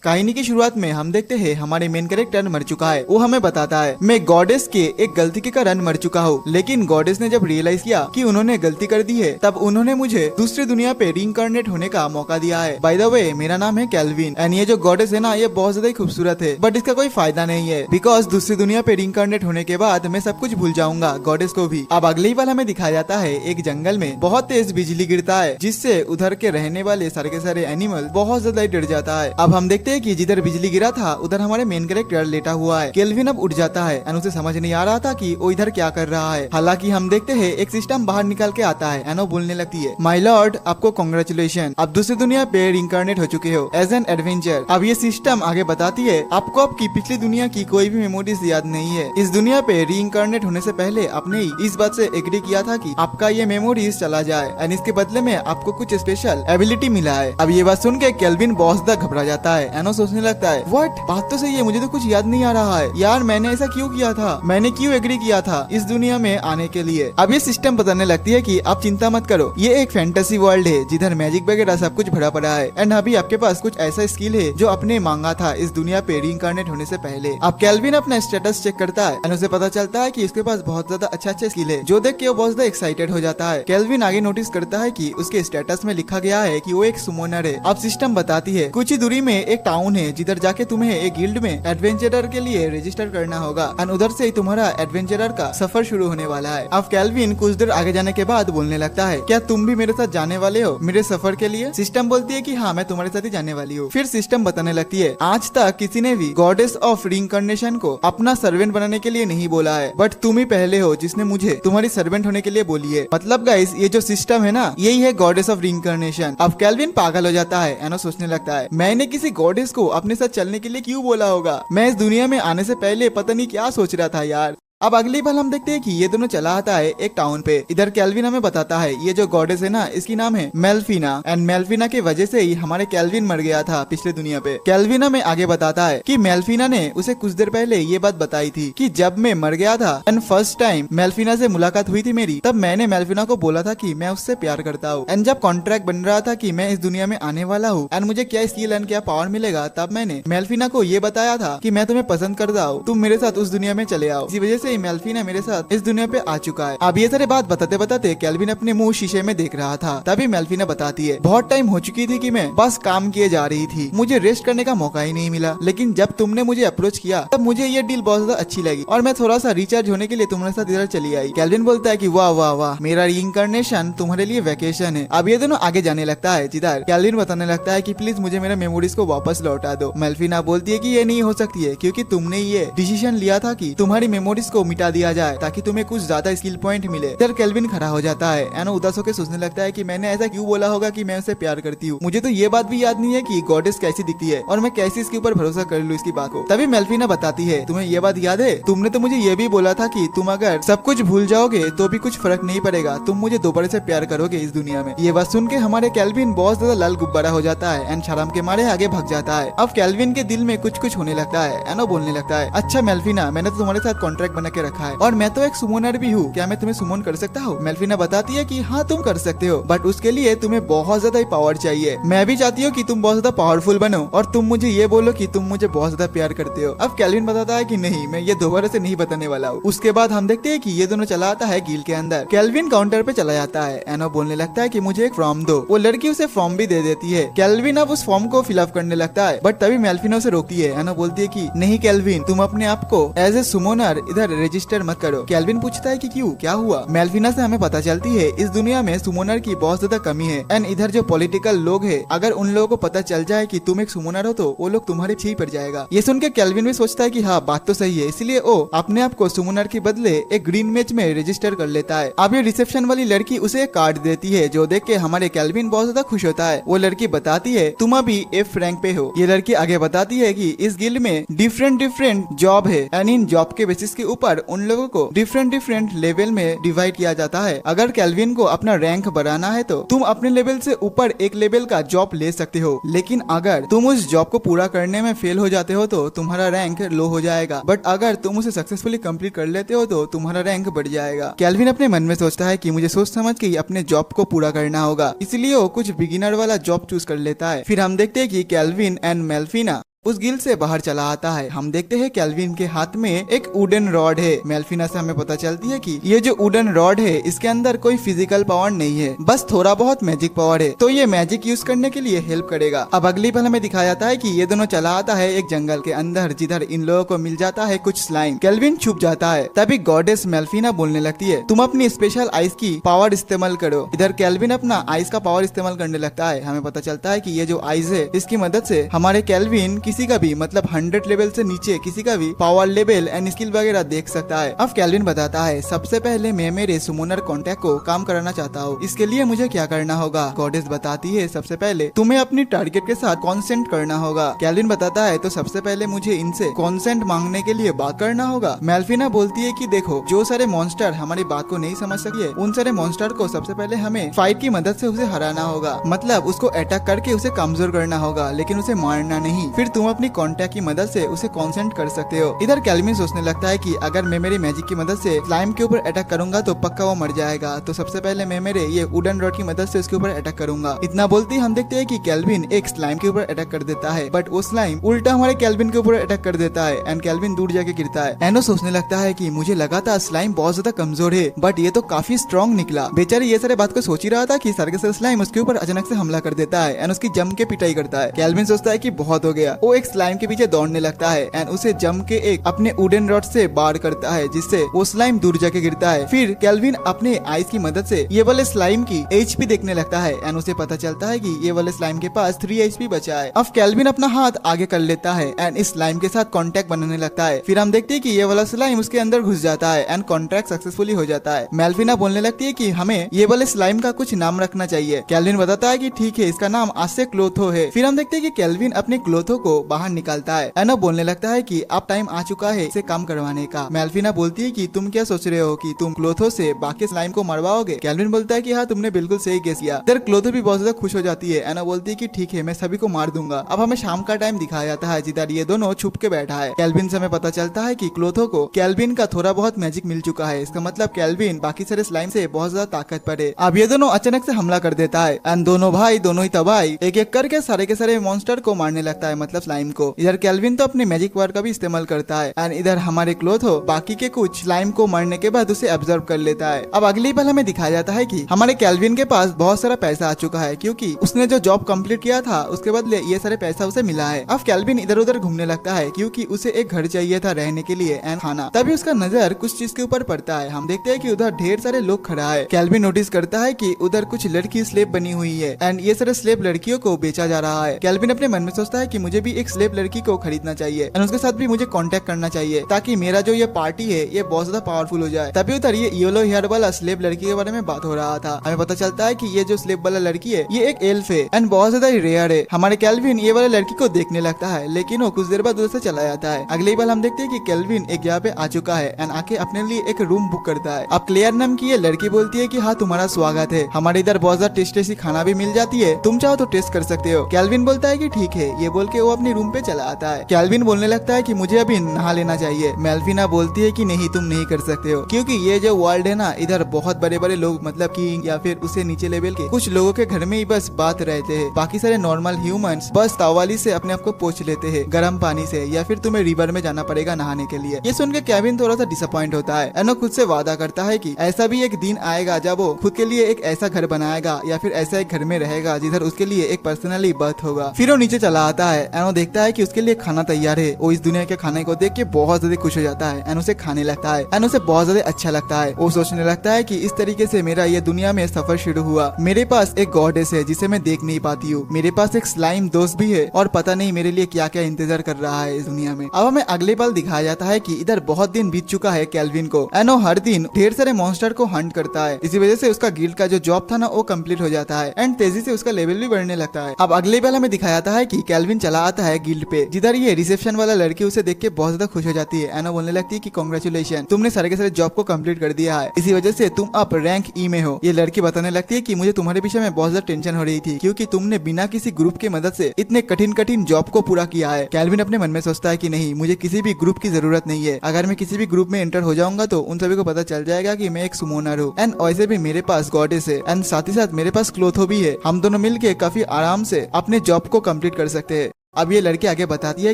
कहानी की शुरुआत में हम देखते हैं हमारे मेन कैरेक्टर मर चुका है। वो हमें बताता है मैं गॉडेस के एक गलती के कारण मर चुका हूँ, लेकिन गॉडेस ने जब रियलाइज किया कि उन्होंने गलती कर दी है तब उन्होंने मुझे दूसरी दुनिया पे रीइंकार्नेट होने का मौका दिया है। बाय द वे मेरा नाम है कैल्विन एंड ये जो गॉडेस है ना ये बहुत ज्यादा खूबसूरत है, बट इसका कोई फायदा नहीं है बिकॉज दूसरी दुनिया पे रीइंकार्नेट होने के बाद मैं सब कुछ भूल जाऊंगा, गॉडेस को भी। अब अगले ही पल हमें दिखाया जाता है एक जंगल में बहुत तेज बिजली गिरता है जिससे उधर के रहने वाले सारे के सारे एनिमल बहुत ज्यादा डर जाता है। अब हम देखते हैं कि जिधर बिजली गिरा था उधर हमारे मेन कैरेक्टर लेटा हुआ है। केल्विन अब उठ जाता है एंड उसे समझ नहीं आ रहा था कि वो इधर क्या कर रहा है। हालांकि हम देखते हैं एक सिस्टम बाहर निकल के आता है एंड वो बोलने लगती है माय लॉर्ड आपको कांग्रेचुलेशन, आप दूसरी दुनिया पे रिइंकार्नेट हो चुके हो एज एन एडवेंचर। अब ये सिस्टम आगे बताती है आपको आपकी पिछली दुनिया की कोई भी मेमोरीज याद नहीं है। इस दुनिया पे रिइंकार्नेट होने से पहले आपने इस बात से एग्री किया था कि आपका ये मेमोरीज चला जाए एंड इसके बदले में आपको कुछ स्पेशल एबिलिटी मिला है। अब ये बात सुन के केल्विन बहुत ज्यादा घबरा जाता है एंड वो सोचने लगता है व्हाट, बात तो सही है, मुझे तो कुछ याद नहीं आ रहा है यार, मैंने ऐसा क्यों किया था, मैंने क्यों एग्री किया था इस दुनिया में आने के लिए। अब ये सिस्टम बताने लगती है कि आप चिंता मत करो, ये एक फैंटेसी वर्ल्ड है जिधर मैजिक वगैरह सब कुछ भरा पड़ा है एंड अभी आपके पास कुछ ऐसा स्किल है जो आपने मांगा था इस दुनिया पे रीइंकार्नेट होने से पहले। अब केल्विन अपना स्टेटस चेक करता है एंड उसे पता चलता है कि उसके पास बहुत ज्यादा अच्छा स्किल है, जो देख के वो बहुत ज्यादा एक्साइटेड हो जाता है। केल्विन आगे नोटिस करता है कि उसके स्टेटस में लिखा गया है कि वो एक सुमोनर है। अब सिस्टम बताती है कुछ ही दूरी में एक टाउन है जिधर जाके तुम्हें एक गिल्ड में एडवेंचरर के लिए रजिस्टर करना होगा एंड उधर से ही तुम्हारा एडवेंचरर का सफर शुरू होने वाला है। अब केल्विन कुछ देर आगे जाने के बाद बोलने लगता है क्या तुम भी मेरे साथ जाने वाले हो मेरे सफर के लिए। सिस्टम बोलती है कि हाँ मैं तुम्हारे साथ ही जाने वाली हूँ। फिर सिस्टम बताने लगती है आज तक किसी ने भी गॉडेस ऑफ रीइंकार्नेशन को अपना सर्वेंट बनाने के लिए नहीं बोला है, बट तुम ही पहले हो जिसने मुझे तुम्हारी सर्वेंट होने के लिए बोली है। मतलब गाइस ये जो सिस्टम है ना यही है गॉडेस ऑफ रीइंकार्नेशन। अब केल्विन पागल हो जाता है एंड सोचने लगता है मैंने किसी गॉडेस को अपने साथ चलने के लिए क्यों बोला होगा, मैं इस दुनिया में आने से पहले पता नहीं क्या सोच रहा था यार। अब अगली बार हम देखते हैं कि ये दोनों चला आता है एक टाउन पे। इधर केल्विन हमें बताता है ये जो गॉडेस है ना इसकी नाम है मेल्फिना एंड मेल्फिना की वजह से ही हमारे केल्विन मर गया था पिछले दुनिया पे। केल्विन हमें आगे बताता है कि मेल्फिना ने उसे कुछ देर पहले ये बात बताई थी कि जब मैं मर गया था एंड फर्स्ट टाइम मेल्फिना से मुलाकात हुई थी मेरी, तब मैंने मेल्फिना को बोला था कि मैं उससे प्यार करता हूँ एंड जब कॉन्ट्रैक्ट बन रहा था कि मैं इस दुनिया में आने वाला हूँ एंड मुझे क्या स्किल एंड क्या पावर मिलेगा, तब मैंने मेल्फिना को ये बताया था कि मैं तुम्हें पसंद करता हूँ, तुम मेरे साथ उस दुनिया में चले आओ। इसी वजह से मेल्फिना मेरे इस दुनिया पे आ चुका है। अब ये सारे बात बताते बताते केल्विन अपने मुंह शीशे में देख रहा था, तभी मेल्फिना बताती है बहुत टाइम हो चुकी थी कि मैं बस काम किए जा रही थी, मुझे रेस्ट करने का मौका ही नहीं मिला, लेकिन जब तुमने मुझे अप्रोच किया तब मुझे ये डील बहुत ज्यादा अच्छी लगी और मैं थोड़ा सा रिचार्ज होने के लिए तुम्हारे साथ इधर चली आई। केल्विन बोलता है कि वाह वाह वाह मेरा रीइंकार्नेशन तुम्हारे लिए वेकेशन है। अब ये दोनों आगे जाने लगता है जिधर केल्विन बताने लगता है कि प्लीज मुझे मेरे मेमोरीज को वापस लौटा दो। मेल्फिना बोलती है कि ये नहीं हो सकती है क्योंकि तुमने ये डिसीजन लिया था कि तुम्हारी मेमोरीज को मिटा दिया जाए ताकि तुम्हें कुछ ज्यादा स्किल पॉइंट मिले। इधर केल्विन खड़ा हो जाता है एंड उदास होकर सोचने लगता है कि मैंने ऐसा क्यों बोला होगा कि मैं उसे प्यार करती हूँ, मुझे तो ये बात भी याद नहीं है कि गॉडेस कैसी दिखती है और मैं कैसे इसके ऊपर भरोसा कर लूँ इसकी बात को। तभी मेल्फिना बताती है तुम्हें ये बात याद है, तुमने तो मुझे ये भी बोला था कि तुम अगर सब कुछ भूल जाओगे तो भी कुछ फर्क नहीं पड़ेगा, तुम मुझे दोबारा से प्यार करोगे इस दुनिया में। ये बात सुन के हमारे केल्विन बहुत ज्यादा लाल गुब्बारा हो जाता है एंड शर्म के मारे आगे भाग जाता है। अब केल्विन के दिल में कुछ कुछ होने लगता है एंड वो बोलने लगता है अच्छा मेल्फिना मैंने तो तुम्हारे साथ कॉन्ट्रैक्ट बना के रखा है और मैं तो एक सुमोनर भी हूँ, क्या मैं तुम्हें सुमन कर सकता हूँ। मेल्फिना बताती है कि हाँ तुम कर सकते हो, बट उसके लिए तुम्हें बहुत ज्यादा पावर चाहिए। मैं भी चाहती हूँ कि तुम बहुत ज्यादा पावरफुल बनो और तुम मुझे ये बोलो कि तुम मुझे बहुत ज्यादा प्यार करते हो। अब केल्विन बताता है कि नहीं मैं ये दोबारा से नहीं बताने वाला हूँ। उसके बाद हम देखते हैं कि ये दोनों चला आता है गिल के अंदर। केल्विन काउंटर पे चला जाता है एंड वो बोलने लगता है कि मुझे एक फॉर्म दो। वो लड़की उसे फॉर्म भी दे देती है। केल्विन अब उस फॉर्म को फिलअप करने लगता है, बट तभी मेल्फिना उसे रोकती है एंड वो बोलती है कि नहीं केल्विन तुम अपने आप को एज ए सुमोनर इधर रजिस्टर मत करो। केल्विन पूछता है कि क्यों, क्या हुआ। मेल्फिना से हमें पता चलती है इस दुनिया में सुमोनर की बहुत ज्यादा कमी है एंड इधर जो पॉलिटिकल लोग हैं अगर उन लोगों को पता चल जाए कि तुम एक सुमोनर हो तो वो लोग तुम्हारे पीछे पड़ जाएगा। ये सुन के केल्विन भी सोचता है कि हाँ बात तो सही है, इसलिए वो अपने आप को सुमोनर के बदले एक ग्रीन मैच में रजिस्टर कर लेता है। अब ये रिसेप्शन वाली लड़की उसे एक कार्ड देती है जो देख के हमारे केल्विन बहुत ज्यादा खुश होता है। वो लड़की बताती है तुम अभी F रैंक पे हो। ये लड़की आगे बताती है कि इस गिल्ड में डिफरेंट जॉब है एंड इन जॉब के बेसिस के ऊपर उन लोगों को डिफरेंट लेवल में डिवाइड किया जाता है। अगर केल्विन को अपना रैंक बढ़ाना है तो तुम अपने लेवल से ऊपर एक लेवल का जॉब ले सकते हो, लेकिन अगर तुम उस जॉब को पूरा करने में फेल हो जाते हो तो तुम्हारा रैंक लो हो जाएगा, बट अगर तुम उसे सक्सेसफुली कंप्लीट कर लेते हो तो तुम्हारा रैंक बढ़ जाएगा। केल्विन अपने मन में सोचता है कि मुझे सोच समझ के अपने जॉब को पूरा करना होगा, इसलिए वो कुछ बिगिनर वाला जॉब चूज कर लेता है। फिर हम देखते हैं कि केल्विन एंड मेल्फिना उस गिल्ड से बाहर चला आता है। हम देखते हैं केल्विन के हाथ में एक वुडन रॉड है। मेल्फिना से हमें पता चलती है कि ये जो वुडन रॉड है इसके अंदर कोई फिजिकल पावर नहीं है, बस थोड़ा बहुत मैजिक पावर है, तो ये मैजिक यूज करने के लिए हेल्प करेगा। अब अगली पल हमें दिखाया जाता है कि ये दोनों चला आता है एक जंगल के अंदर, जिधर इन लोगों को मिल जाता है कुछ स्लाइम। केल्विन छुप जाता है। तभी गॉडेस मेल्फिना बोलने लगती है, तुम अपनी स्पेशल आइस की पावर इस्तेमाल करो। इधर केल्विन अपना आइस का पावर इस्तेमाल करने लगता है। हमें पता चलता है कि ये जो आइस है इसकी मदद से हमारे केल्विन किसी का भी मतलब 100 लेवल से नीचे किसी का भी पावर लेवल एंड स्किल वगैरह देख सकता है। अब केल्विन बताता है, सबसे पहले मैं मेरे सुमोनर कॉन्टैक्ट को काम कराना चाहता हूँ, इसके लिए मुझे क्या करना होगा। गॉडेस बताती है, सबसे पहले तुम्हें अपनी टारगेट के साथ कॉन्सेंट करना होगा। केल्विन बताता है, तो सबसे पहले मुझे इनसे कॉन्सेंट मांगने के लिए बात करना होगा। मेल्फिना बोलती है कि देखो, जो सारे मॉन्स्टर हमारी बात को नहीं समझ सके उन सारे मॉन्स्टर को सबसे पहले हमें फाइट की मदद से उसे हराना होगा, मतलब उसको अटैक करके उसे कमजोर करना होगा, लेकिन उसे मारना नहीं। फिर तुम अपनी कॉन्टैक्ट की मदद से उसे कॉन्सेंट कर सकते हो। इधर केल्विन सोचने लगता है कि अगर मैं मेरी मैजिक की मदद से स्लाइम के ऊपर अटैक करूंगा तो पक्का वो मर जाएगा, तो सबसे पहले मैं मेरे ये वुडन रॉड की मदद से उसके ऊपर अटैक करूंगा। इतना बोलते ही हम देखते हैं कि केल्विन एक स्लाइम के ऊपर अटैक कर देता है, बट वो स्लाइम उल्टा हमारे केल्विन के ऊपर अटैक कर देता है एंड केल्विन दूर जाके गिरता है। एनो सोचने लगता है कि मुझे लगा था स्लाइम बहुत ज्यादा कमजोर है, बट ये तो काफी स्ट्रॉन्ग निकला। बेचारे ये सारे बात को सोच ही रहा था कि सारे के सारे स्लाइम उसके ऊपर अचानक से हमला कर देता है एंड उसकी जम के पिटाई करता है। केल्विन सोचता है कि बहुत हो गया। वो एक स्लाइम के पीछे दौड़ने लगता है एंड उसे जम के एक अपने वुडन रॉड से बार करता है, जिससे वो स्लाइम दूर जाके गिरता है। फिर केल्विन अपने आइस की मदद से ये वाले स्लाइम की एचपी देखने लगता है एंड उसे पता चलता है कि ये वाले स्लाइम के पास 3 एचपी बचा है। अब केल्विन अपना हाथ आगे कर लेता है एंड इस स्लाइम के साथ कांटेक्ट बनाने लगता है। फिर हम देखते हैं कि ये वाला स्लाइम उसके अंदर घुस जाता है एंड कॉन्ट्रैक्ट सक्सेसफुली हो जाता है। मेल्फिना बोलने लगती है कि हमें ये वाले स्लाइम का कुछ नाम रखना चाहिए। केल्विन बताता है कि ठीक है, इसका नाम आज से क्लोथो है। फिर हम देखते हैं कि केल्विन अपने क्लोथो को बाहर निकालता है। एनो बोलने लगता है कि अब टाइम आ चुका है इसे काम करवाने का। मेल्फिना बोलती है कि तुम क्या सोच रहे हो कि तुम क्लोथो से बाकी स्लाइम को मरवाओगे। केल्विन बोलता है कि हाँ, तुमने बिल्कुल सही गेस किया। इधर क्लोथो भी बहुत ज्यादा खुश हो जाती है। एनो बोलती है कि ठीक है, मैं सभी को मार दूंगा। अब हमें शाम का टाइम दिखाया जाता है, जिधर ये दोनों छुप के बैठा है। केल्विन से हमें पता चलता है कि क्लोथो को केल्विन का थोड़ा बहुत मैजिक मिल चुका है। इसका मतलब केल्विन बाकी सारे स्लाइम से बहुत ज्यादा ताकतवर है। अब ये दोनों अचानक से हमला कर देता है एंड दोनों भाई दोनों ही तबाही एक एक करके सारे के सारे मॉन्स्टर को मारने लगता है, मतलब स्लाइम को। इधर केल्विन तो अपने मैजिक पावर का भी इस्तेमाल करता है एंड इधर हमारे क्लोथो बाकी के कुछ स्लाइम को मारने के बाद उसे ऑब्जर्व कर लेता है। अब अगली पल हमें दिखाया जाता है कि हमारे केल्विन के पास बहुत सारा पैसा आ चुका है, क्योंकि उसने जो जॉब कंप्लीट किया था उसके बदले ये सारे पैसा उसे मिला है। अब केल्विन इधर उधर घूमने लगता है, क्योंकि उसे एक घर चाहिए था रहने के लिए एंड खाना। तभी उसका नजर कुछ चीज के ऊपर पड़ता है। हम देखते हैं कि उधर ढेर सारे लोग खड़ा है। केल्विन नोटिस करता है कि उधर कुछ लड़की स्लेब बनी हुई है एंड ये सारे स्लेब लड़कियों को बेचा जा रहा है। केल्विन अपने मन में सोचता है कि मुझे भी एक स्लेब लड़की को खरीदना चाहिए एंड उसके साथ भी मुझे कांटेक्ट करना चाहिए, ताकि मेरा जो ये पार्टी है ये बहुत ज्यादा पावरफुल हो जाए। तभी उधर ये येलो हेयर वाला स्लेब लड़की के बारे में बात हो रहा था। हमें पता चलता है कि ये जो स्लेब वाला लड़की है ये एक एल्फ है एंड बहुत ज्यादा रेयर है। हमारे केल्विन ये वाले लड़की को देखने लगता है, लेकिन वो कुछ देर बाद उधर से चला जाता है। अगली बार हम देखते हैं कि केल्विन एक जगह पे आ चुका है एंड आके अपने लिए एक रूम बुक करता है। अब क्लेयर नाम की ये लड़की बोलती है कि हाँ, तुम्हारा स्वागत है, हमारे इधर बहुत ज्यादा टेस्टी खाना भी मिल जाती है, तुम चाहो तो टेस्ट कर सकते हो। केल्विन बोलता है कि ठीक है। ये बोल के वो अपने रूम पे चला आता है। केल्विन बोलने लगता है कि मुझे अभी नहा लेना चाहिए। मेल्फिना बोलती है कि नहीं, तुम नहीं कर सकते हो, क्योंकि ये जो वर्ल्ड है ना, इधर बहुत बड़े बड़े लोग मतलब किंग या फिर उससे नीचे लेवल के कुछ लोगों के घर में ही बस बात रहते हैं। बाकी सारे नॉर्मल ह्यूमंस बस तावाली से अपने आप को पोंछ लेते हैं गर्म पानी से, या फिर तुम्हें रिवर में जाना पड़ेगा नहाने के लिए। ये सुन के केल्विन थोड़ा सा डिसअपॉइंट होता है। एनो खुद से वादा करता है कि ऐसा भी एक दिन आएगा जब वो खुद के लिए एक ऐसा घर बनाएगा या फिर ऐसा एक घर में रहेगा जिधर उसके लिए एक पर्सनली बर्थ होगा। फिर वो नीचे चला आता है। एनो देखता है कि उसके लिए खाना तैयार है। वो इस दुनिया के खाने को देख के बहुत ज्यादा खुश हो जाता है एनो से खाने लगता है। एनो से बहुत ज्यादा अच्छा लगता है। वो सोचने लगता है कि इस तरीके से मेरा ये दुनिया में सफर शुरू हुआ। मेरे पास एक गॉडेस है जिसे मैं देख नहीं पाती हूँ, मेरे पास एक स्लाइम दोस्त भी है और पता नहीं मेरे लिए क्या क्या इंतजार कर रहा है इस दुनिया में। अब हमें अगले पल दिखाया जाता है कि इधर बहुत दिन बीत चुका है केल्विन को। एनो हर दिन ढेर सारे मॉन्स्टर को हंट करता है। इसी वजह से उसका गिल्ड का जो जॉब था ना वो कंप्लीट हो जाता है एंड तेजी से उसका लेवल भी बढ़ने लगता है। अब अगले पल हमें दिखाया जाता है कि केल्विन चला आता है गिल्ड पे, जिधर ये रिसेप्शन वाला लड़की उसे देख के बहुत ज्यादा खुश हो जाती है। एनो बोलने लगती है कि कांग्रेचुलेशन, तुमने सारे के सारे जॉब को कंप्लीट कर दिया है, इसी वजह से तुम अब रैंक ई में हो। ये लड़की बताने लगती है कि मुझे तुम्हारे पीछे में बहुत ज्यादा टेंशन हो रही थी, क्योंकि तुमने बिना किसी ग्रुप की मदद से इतने कठिन कठिन जॉब को पूरा किया है। केल्विन अपने मन में सोचता है कि नहीं, मुझे किसी भी ग्रुप की जरूरत नहीं है। अगर मैं किसी भी ग्रुप में एंटर हो जाऊंगा तो उन सभी को पता चल जाएगा कि मैं एक सुमोनर हूँ एंड वैसे भी मेरे पास गॉडेस है एंड साथ ही साथ मेरे पास क्लोथो भी है। हम दोनों मिलके काफी आराम से अपने जॉब को कंप्लीट कर सकते हैं। अब ये लड़की आगे बताती है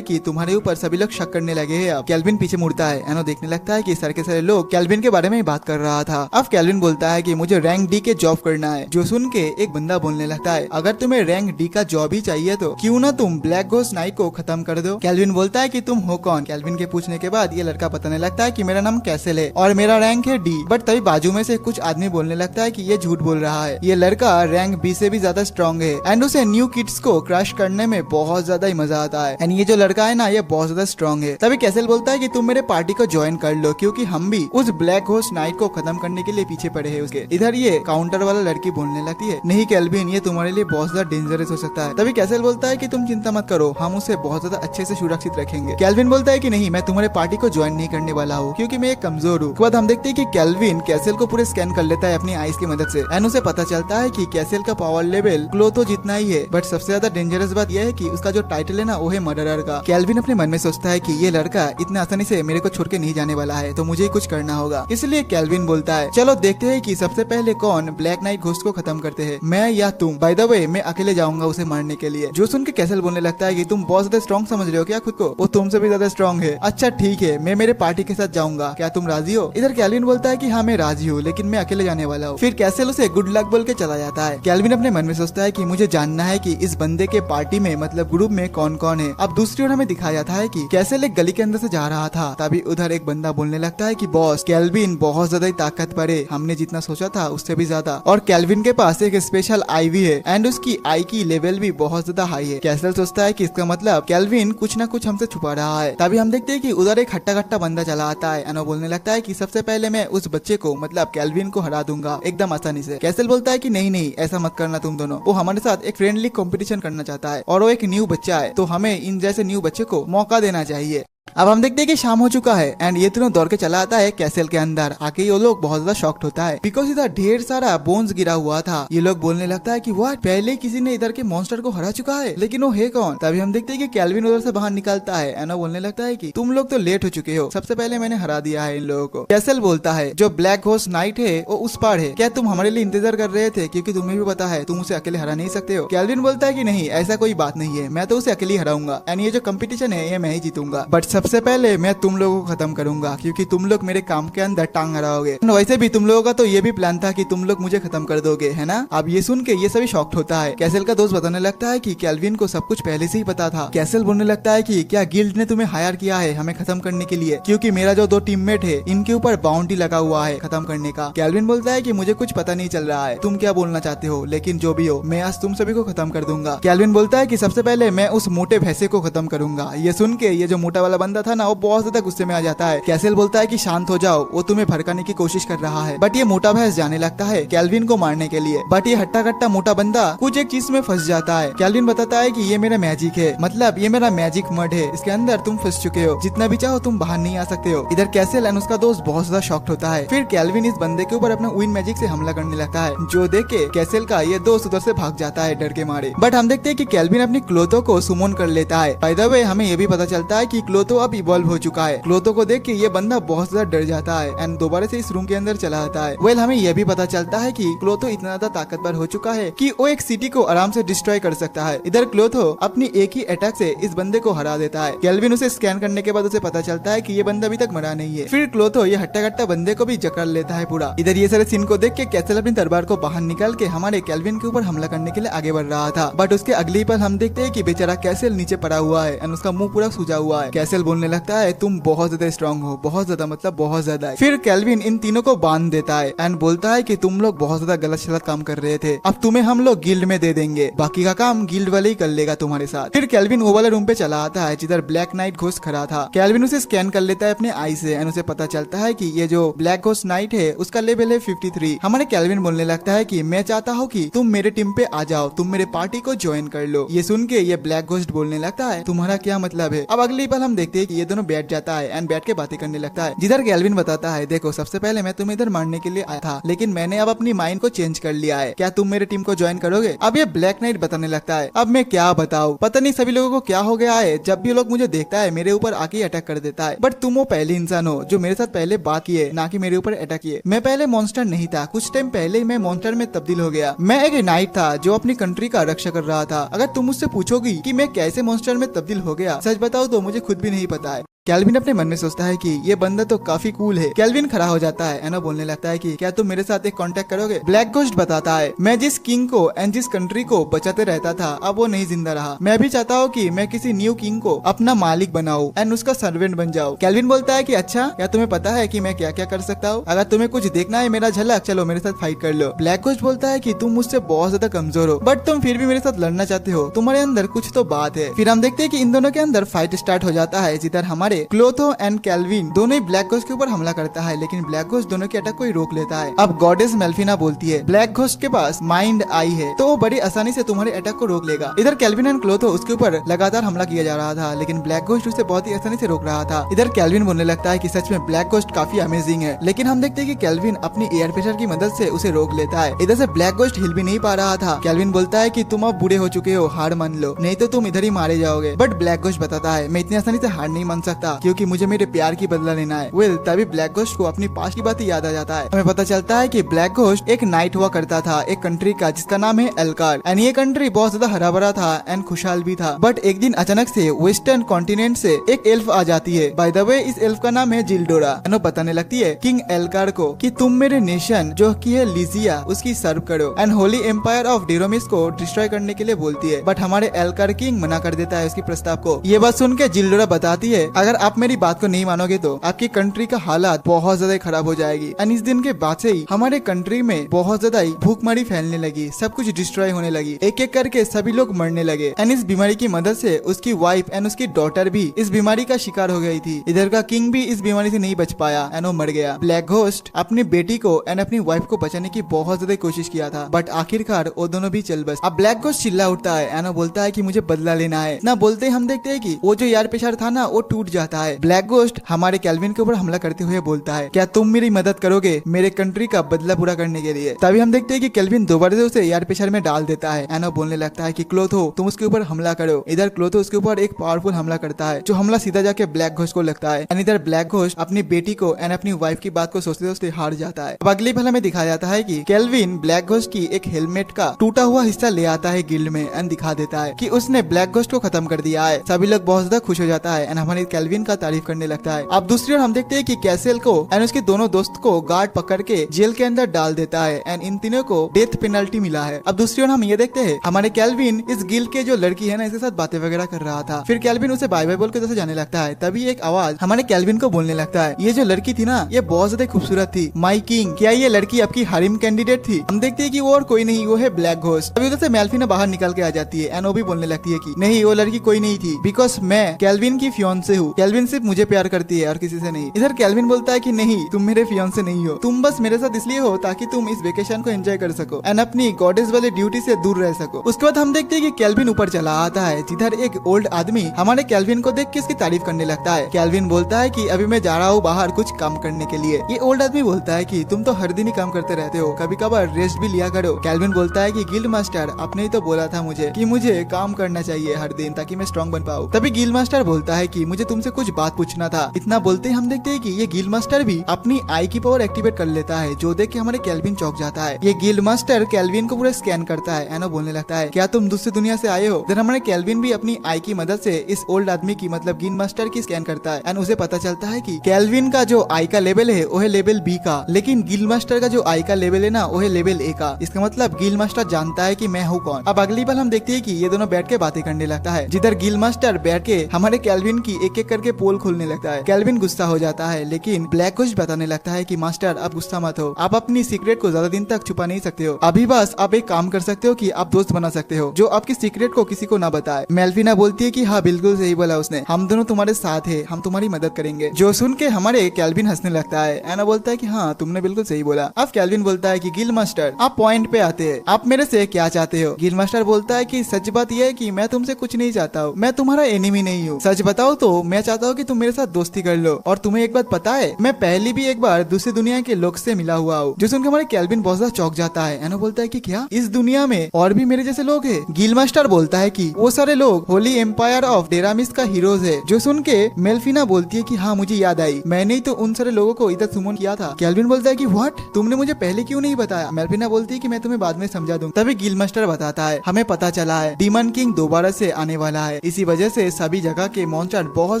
कि तुम्हारे ऊपर सभी लोग शक करने लगे हैं। अब केल्विन पीछे मुड़ता है। एनो देखने लगता है कि सर के सारे लोग केल्विन के बारे में ही बात कर रहा था। अब केल्विन बोलता है कि मुझे रैंक डी के जॉब करना है। जो सुन के एक बंदा बोलने लगता है, अगर तुम्हें रैंक डी का जॉब ही चाहिए तो क्यों ना तुम ब्लैक घोस्ट नाइट को खत्म कर दो। केल्विन बोलता है कि तुम हो कौन। केल्विन के पूछने के बाद ये लड़का बताने लगता है कि मेरा नाम कैसल है और मेरा रैंक है डी। बट तभी बाजू में से कुछ आदमी बोलने लगता है कि ये झूठ बोल रहा है, ये लड़का रैंक बी से भी ज्यादा स्ट्रॉन्ग है एंड उसे न्यू किड्स को क्रश करने में बहुत ज्यादा ही मजा आता है। ये जो लड़का है ना, ये बहुत ज्यादा स्ट्रॉन्ग है। तभी कैसल बोलता है कि तुम मेरे पार्टी को ज्वाइन कर लो, क्योंकि हम भी उस ब्लैक घोस्ट नाइट को खत्म करने के लिए पीछे पड़े हैं उसके। इधर ये काउंटर वाला लड़की बोलने लगती है, नहीं केल्विन, ये तुम्हारे लिए बहुत ज्यादा डेंजरस हो सकता है। तभी कैसल बोलता है कि तुम चिंता मत करो, हम उसे बहुत ज्यादा अच्छे से सुरक्षित रखेंगे। केल्विन बोलता है कि नहीं, मैं तुम्हारे पार्टी को ज्वाइन नहीं करने वाला हूँ, क्योंकि मैं एक कमजोर हूँ। बाद हम देखते हैं कि केल्विन कैसल को पूरे स्कैन कर लेता है अपनी आईज की मदद से एंड उसे पता चलता है कि कैसल का पावर लेवल क्लोथो जितना ही है। बट सबसे ज्यादा डेंजरस बात यह है कि उसका जो टाइटल है ना, वो है मर्डरर का। केल्विन अपने मन में सोचता है कि ये लड़का इतने आसानी से मेरे को छोड़ के नहीं जाने वाला है, तो मुझे कुछ करना होगा। इसलिए केल्विन बोलता है, चलो देखते हैं कि सबसे पहले कौन ब्लैक नाइट घोस्ट को खत्म करते हैं, मैं या तुम। बाय द वे, मैं अकेले जाऊंगा उसे मारने के लिए। जो सुन के कैसल बोलने लगता है कि तुम बहुत ज्यादा स्ट्रॉन्ग समझ रहे हो क्या खुद को, वो तुमसे भी ज्यादा स्ट्रॉन्ग है। अच्छा ठीक है, मैं मेरे पार्टी के साथ जाऊंगा, क्या तुम राजी हो। इधर केल्विन बोलता है कि हाँ मैं राजी हूँ, लेकिन मैं अकेले जाने वाला हूँ। फिर कैसल उसे गुड लक बोल के चला जाता है। केल्विन अपने मन में सोचता है कि मुझे जानना है कि इस बंदे के पार्टी में मतलब ग्रुप में कौन कौन है। अब दूसरी ओर हमें दिखाया जाता है कि कैसल एक गली के अंदर से जा रहा था। तभी उधर एक बंदा बोलने लगता है कि बॉस, केल्विन बहुत ज्यादा ही ताकतवर है, हमने जितना सोचा था उससे भी ज्यादा। और केल्विन के पास एक स्पेशल आई भी है एंड उसकी आई की लेवल भी बहुत ज्यादा हाई है। कैसल सोचता है कि इसका मतलब केल्विन कुछ ना कुछ हमसे छुपा रहा है। तभी हम देखते हैं कि उधर एक हट्टा कट्टा बंदा चला आता है। एनो बोलने लगता है कि सबसे पहले मैं उस बच्चे को मतलब केल्विन को हरा दूंगा एकदम आसानी से। कैसल बोलता है कि नहीं नहीं, ऐसा मत करना तुम दोनों, वो हमारे साथ एक फ्रेंडली कंपटीशन करना चाहता है और वो एक न्यू बच्चा है, तो हमें इन जैसे न्यू बच्चे को मौका देना चाहिए। अब हम देखते हैं कि शाम हो चुका है एंड ये तीनों दौड़ के चला आता है कैसल के अंदर। आके ये लोग बहुत ज्यादा शॉक्ड होता है बिकॉज इधर ढेर सारा बोन्स गिरा हुआ था। ये लोग बोलने लगता है कि व्हाट, पहले किसी ने इधर के मॉन्स्टर को हरा चुका है, लेकिन वो है कौन। तभी हम देखते हैं कि केल्विन उधर से बाहर निकलता है। एनो बोलने लगता है कि तुम लोग तो लेट हो चुके हो, सबसे पहले मैंने हरा दिया है इन लोगों को। कैसल बोलता है, जो ब्लैक घोस्ट नाइट है वो उस पार है, क्या तुम हमारे लिए इंतजार कर रहे थे, क्योंकि तुम्हें भी पता है तुम उसे अकेले हरा नहीं सकते हो। केल्विन बोलता है कि नहीं, ऐसा कोई बात नहीं है, मैं तो उसे अकेले हराऊंगा एंड ये जो कंपटीशन है ये मैं ही जीतूंगा, बट सबसे पहले मैं तुम लोगों को खत्म करूंगा, क्योंकि तुम लोग मेरे काम के अंदर टांग अड़ाओगे। वैसे भी तुम लोगों का तो ये भी प्लान था कि तुम लोग मुझे खत्म कर दोगे, है ना। अब ये सुन के ये सभी शॉक्ड होता है। कैसल का दोस्त बताने लगता है कि केल्विन को सब कुछ पहले से ही पता था। कैसल बोलने लगता है कि क्या गिल्ड ने तुम्हें हायर किया है हमें खत्म करने के लिए, क्योंकि मेरा जो 2 टीममेट है इनके ऊपर बाउंड्री लगा हुआ है खत्म करने का। केल्विन बोलता है कि मुझे कुछ पता नहीं चल रहा है तुम क्या बोलना चाहते हो, लेकिन जो भी हो मैं आज तुम सभी को खत्म कर दूंगा। केल्विन बोलता है कि सबसे पहले मैं उस मोटे भैंसे को खत्म करूंगा। ये सुन के ये जो मोटा वाला बंदा था ना, वो बहुत ज्यादा गुस्से में आ जाता है। कैसल बोलता है कि शांत हो जाओ, वो तुम्हें भड़काने की कोशिश कर रहा है। बट ये मोटा भैंस जाने लगता है केल्विन को मारने के लिए। बट ये हट्टा कट्टा मोटा बंदा कुछ एक चीज में फंस जाता है। केल्विन बताता है कि ये मेरा मैजिक है, मतलब ये मेरा मैजिक मड है, इसके अंदर तुम फंस चुके हो, जितना भी चाहो तुम बाहर नहीं आ सकते हो। इधर कैसल एंड उसका दोस्त बहुत ज्यादा शॉक्ड होता है। फिर केल्विन इस बंदे के ऊपर अपना विन मैजिक से हमला करने लगता है, जो देख के कैसल का ये दोस्त उधर से भाग जाता है डर के मारे। बट हम देखते हैं कि केल्विन अपनी क्लोथो को सुमन कर लेता है। बाय द वे, हमें ये भी पता चलता है कि क्लोथो अब इवॉल्व हो चुका है। क्लोथो को देख के ये बंदा बहुत ज्यादा डर जाता है एंड दोबारा से इस रूम के अंदर चला आता है। वेल, हमें यह भी पता चलता है कि क्लोथो इतना ज्यादा ताकतवर हो चुका है कि वो एक सिटी को आराम से डिस्ट्रॉय कर सकता है। इधर क्लोथो अपनी एक ही अटैक से इस बंदे को हरा देता है। केल्विन उसे स्कैन करने के बाद उसे पता चलता है कि ये बंदा अभी तक मरा नहीं है। फिर क्लोथो ये हट्टा कट्टा बंदे को भी जकड़ लेता है पूरा। इधर ये सारे सीन को देख के कैसल अपनी तलवार को बाहर निकाल के हमारे केल्विन के ऊपर हमला करने के लिए आगे बढ़ रहा था। बट उसके अगली पल हम देखते हैं कि बेचारा कैसल नीचे पड़ा हुआ है एंड उसका मुंह पूरा सूजा हुआ है। कैसल बोलने लगता है, तुम बहुत ज्यादा स्ट्रॉन्ग हो, बहुत ज्यादा मतलब बहुत ज्यादा। फिर केल्विन इन तीनों को बांध देता है एंड बोलता है कि तुम लोग बहुत ज्यादा गलत सलत काम कर रहे थे, अब तुम्हें हम लोग गिल्ड में दे देंगे, बाकी का काम गिल्ड वाले ही कर लेगा तुम्हारे साथ। फिर केल्विन वो वाले रूम पे चला आता है जिधर ब्लैक नाइट घोस्ट खड़ा था। केल्विन उसे स्कैन कर लेता है अपने आई से एंड उसे पता चलता है कि ये जो ब्लैक घोस्ट नाइट है उसका लेवल है 53। हमारे केल्विन बोलने लगता है कि मैं चाहता हूँ कि तुम मेरे टीम पे आ जाओ, तुम मेरे पार्टी को ज्वाइन कर लो। ये सुन के ये ब्लैक घोस्ट बोलने लगता है, तुम्हारा क्या मतलब है। अब अगली पल हम देखते है कि ये दोनों बैठ जाता है एंड बैठ के बातें करने लगता है, जिधर कैल्विन बताता है देखो सबसे पहले मैं तुम्हें इधर मारने के लिए आया था, लेकिन मैंने अब अपनी माइंड को चेंज कर लिया है, क्या तुम मेरे टीम को ज्वाइन करोगे? अब ये ब्लैक नाइट बताने लगता है, अब मैं क्या बताऊं, पता नहीं सभी लोगों को क्या हो गया है, जब भी लोग मुझे देखता है मेरे ऊपर आके अटैक कर देता है, बट तुम वो पहले इंसान हो जो मेरे साथ पहले बात किए, ना कि मेरे ऊपर अटैक किए। मैं पहले मॉन्स्टर नहीं था, कुछ टाइम पहले ही मैं मॉन्स्टर में तब्दील हो गया। मैं एक नाइट था जो अपनी कंट्री का रक्षा कर रहा था। अगर तुम मुझसे पूछोगी कि मैं कैसे मॉन्स्टर में तब्दील हो गया, सच बताओ तो मुझे खुद भी नहीं पता है। कैल्विन अपने मन में सोचता है कि ये बंदा तो काफी कूल है। कैल्विन खड़ा हो जाता है, एनो बोलने लगता है कि क्या तुम मेरे साथ एक कांटेक्ट करोगे? ब्लैक घोस्ट बताता है, मैं जिस किंग को एंड जिस कंट्री को बचाते रहता था अब वो नहीं जिंदा रहा। मैं भी चाहता हूँ कि मैं किसी न्यू किंग को अपना मालिक बनाऊं एंड उसका सर्वेंट बन जाऊं। कैल्विन बोलता है कि अच्छा, क्या तुम्हें पता है कि मैं क्या क्या कर सकता हूँ? अगर तुम्हें कुछ देखना है मेरा झलक, चलो मेरे साथ फाइट कर लो। ब्लैक घोस्ट बोलता है कि तुम मुझसे बहुत ज्यादा कमजोर हो, बट तुम फिर भी मेरे साथ लड़ना चाहते हो, तुम्हारे अंदर कुछ तो बात है। फिर हम देखते हैं कि इन दोनों के अंदर फाइट स्टार्ट हो जाता है, जिधर हमारे क्लोथो एंड कैल्विन दोनों ही ब्लैक घोस्ट के ऊपर हमला करता है, लेकिन ब्लैक घोस्ट दोनों के अटैक को ही रोक लेता है। अब गॉडेस मेल्फिना बोलती है, ब्लैक घोस्ट के पास माइंड आई है तो वो बड़ी आसानी से तुम्हारे अटैक को रोक लेगा। इधर कैल्विन एंड क्लोथो उसके ऊपर लगातार हमला किया जा रहा था, लेकिन ब्लैक घोस्ट उसे बहुत ही आसानी से रोक रहा था। इधर कैल्विन बोलने लगता है कि सच में ब्लैक घोस्ट काफी अमेजिंग है, लेकिन हम देखते हैं कि कैल्विन अपनी एयर प्रेशर की मदद से उसे रोक लेता है। इधर से ब्लैक घोस्ट हिल भी नहीं पा रहा था। कैल्विन बोलता है कि तुम अब बूढ़े हो चुके हो, हार मान लो, नहीं तो तुम इधर ही मारे जाओगे। बट ब्लैक घोस्ट बताता है, मैं इतनी आसानी से हार नहीं मान सकता, क्योंकि मुझे मेरे प्यार की बदला लेना है। वेल, तभी ब्लैक घोस्ट को अपनी पास्ट की बात याद आ जाता है। हमें पता चलता है कि ब्लैक घोस्ट एक नाइट हुआ करता था एक कंट्री का, जिसका नाम है एल्कार, एंड ये कंट्री बहुत ज्यादा हरा भरा था एंड खुशहाल भी था। बट एक दिन अचानक से वेस्टर्न कॉन्टिनेंट से एक एल्फ आ जाती है। बाय द वे, इस एल्फ का नाम है जिल्डोरा। एंड वो बताने लगती है किंग एल्कार को कि तुम मेरे नेशन जो की है लिजिया उसकी सर्व करो, एंड होली एम्पायर ऑफ डेरोमिस को डिस्ट्रॉय करने के लिए बोलती है। बट हमारे एल्कार किंग मना कर देता है उसकी प्रस्ताव को। ये बात सुन के जिल्डोरा बताती है, अगर आप मेरी बात को नहीं मानोगे तो आपकी कंट्री का हालात बहुत ज्यादा खराब हो जाएगी। एंड इस दिन के बाद से ही हमारे कंट्री में बहुत ज्यादा भूखमरी फैलने लगी, सब कुछ डिस्ट्रॉय होने लगी, एक एक करके सभी लोग मरने लगे। एंड इस बीमारी की मदद से उसकी वाइफ एंड उसकी डॉटर भी इस बीमारी का शिकार हो गई थी। इधर का किंग भी इस बीमारी से नहीं बच पाया एंड वो मर गया। ब्लैक घोस्ट अपनी बेटी को एंड अपनी वाइफ को बचाने की बहुत ज्यादा कोशिश किया था, बट आखिरकार वो दोनों भी चल बस। अब ब्लैक घोस्ट चिल्ला उठता है एंड वो बोलता है कि मुझे बदला लेना है। ना बोलते हम देखते हैं कि वो जो यार पेशर था ना वो टूट जाता है। ब्लैक घोस्ट हमारे कैल्विन के ऊपर हमला करते हुए बोलता है, क्या तुम मेरी मदद करोगे मेरे कंट्री का बदला पूरा करने के लिए? तभी हम देखते हैं कि कैल्विन दोबारा से उसे एयर प्रेशर में डाल देता है एंड वो बोलने लगता है कि क्लोथो तुम उसके ऊपर हमला करो। इधर क्लोथो उसके ऊपर एक पावरफुल हमला करता है, जो हमला सीधा जाके ब्लैक घोस्ट को लगता है। एंड इधर ब्लैक घोस्ट अपनी बेटी को एंड अपनी वाइफ की बात को सोचते सोचते हार जाता है। अब अगली पल हमें दिखाया जाता है कि कैल्विन ब्लैक घोस्ट की एक हेलमेट का टूटा हुआ हिस्सा ले आता है गिल्ड में एंड दिखा देता है कि उसने ब्लैक घोस्ट को खत्म कर दिया है। सभी लोग बहुत ज्यादा खुश हो जाता है एंड हमारे कैल्विन का तारीफ करने लगता है। अब दूसरी ओर हम देखते हैं कि कैसल को एंड उसके दोनों दोस्त को गार्ड पकड़ के जेल के अंदर डाल देता है एंड इन तीनों को डेथ पेनल्टी मिला है। अब दूसरी ओर हम ये देखते हैं हमारे कैल्विन इस गिल्ड के जो लड़की है ना इसके साथ बातें वगैरह कर रहा था। फिर कैल्विन उसे बाय बाय बोल के जैसे जाने लगता है, तभी एक आवाज हमारे कैल्विन को बोलने लगता है, ये जो लड़की थी ना ये बहुत ज्यादा खूबसूरत थी, माई किंग, क्या ये लड़की आपकी हारिम कैंडिडेट थी? हम देखते हैं कि वो और कोई नहीं, वो है ब्लैक घोस्ट। अभी उधर से मेल्फिना बाहर निकल के आ जाती है एंड वो भी बोलने लगती है कि नहीं, वो लड़की कोई नहीं थी, बिकॉज मैं कैल्विन की फियोंसे हूँ, कैल्विन सिर्फ मुझे प्यार करती है और किसी से नहीं। इधर कैल्विन बोलता है कि नहीं, तुम मेरे फियोंसे नहीं हो, तुम बस मेरे साथ इसलिए हो ताकि तुम इस वेकेशन को एंजॉय कर सको एंड अपनी गॉडेस वाले ड्यूटी से दूर रह सको। उसके बाद हम देखते हैं कि कैल्विन ऊपर चला आता है, जिधर एक ओल्ड आदमी हमारे कैल्विन को देख के इसकी तारीफ करने लगता है। कैल्विन बोलता है कि अभी मैं जा रहा हूँ बाहर कुछ काम करने के लिए। ये ओल्ड आदमी बोलता है कि तुम तो हर दिन ही काम करते रहते हो, कभी कभार रेस्ट भी लिया करो। कैल्विन बोलता है कि गिल्ड मास्टर आपने ही तो बोला था मुझे कि मुझे काम करना चाहिए हर दिन ताकि मैं स्ट्रॉन्ग बन पाऊँ। तभी गिल्ड मास्टर बोलता है कि मुझे तुमसे कुछ बात पूछना था। इतना बोलते ही हम देखते हैं कि ये गिल्ड मास्टर भी अपनी आई की पावर एक्टिवेट कर लेता है, जो देख के हमारे कैल्विन चौंक जाता है। ये गिल्ड मास्टर कैल्विन को पूरा स्कैन करता है एंड बोलने लगता है, क्या तुम दूसरी दुनिया से आए हो? देन हमारे कैल्विन भी अपनी आई की मदद से इस ओल्ड आदमी की मतलब गिल्ड मास्टर की स्कैन करता है एंड उसे पता चलता है कि कैल्विन का जो आई का लेवल है वो है लेवल बी का, लेकिन गिल्ड मास्टर का जो आई का लेवल है ना वो है लेवल ए का। इसका मतलब गिल्ड मास्टर जानता है कि मैं हूँ कौन। अब अगली बार हम देखते हैं कि ये दोनों बैठ के बातें करने लगता है, जिधर गिल्ड मास्टर बैठ के हमारे कैल्विन की एक एक करके पोल खोलने लगता है। कैल्विन गुस्सा हो जाता है, लेकिन ब्लैक घोस्ट बताने लगता है कि मास्टर आप गुस्सा मत हो, आप अपनी सीक्रेट को ज्यादा दिन तक छुपा नहीं सकते हो, अभी बस आप एक काम कर सकते हो कि आप दोस्त बना सकते हो जो आपकी सीक्रेट को किसी को ना बताए। मेल्फिना बोलती है कि हाँ बिल्कुल सही बोला उसने, हम दोनों तुम्हारे साथ है, हम तुम्हारी मदद करेंगे। जो सुन के हमारे कैल्विन हंसने लगता है। एना बोलता है कि हाँ तुमने बिल्कुल सही बोला। अब कैल्विन बोलता है कि गिल्ड मास्टर आप पॉइंट पे आते हैं, आप मेरे से क्या चाहते हो? गिल्ड मास्टर बोलता है कि सच बात यह है कि मैं तुमसे कुछ नहीं चाहता हूँ, मैं तुम्हारा एनिमी नहीं हूँ, सच बताओ तो मैं चाहता हूँ कि तुम मेरे साथ दोस्ती कर लो। और तुम्हें एक बात पता है, मैं पहले भी एक बार दूसरी दुनिया के लोग से मिला हुआ हूँ। जो सुनकर हमारे केल्विन बहुत ज्यादा चौंक जाता है। एनो बोलता है कि क्या इस दुनिया में और भी मेरे जैसे लोग हैं? गिल मास्टर बोलता है कि वो सारे लोग होली एम्पायर ऑफ डेरामिस का हीरोज है। जो सुन के मेल्फिना बोलती है कि हाँ मुझे याद आई, मैंने ही तो उन सारे लोगों को इधर सुमन किया था। केल्विन बोलता है कि व्हाट, तुमने मुझे पहले क्यों नहीं बताया? मेल्फिना बोलती है कि मैं तुम्हें बाद में समझा दूं। तभी गिल मास्टर बताता है हमें पता चला है डीमन किंग दोबारा से आने वाला है। इसी वजह से सभी जगह के मॉन्स्टर बहुत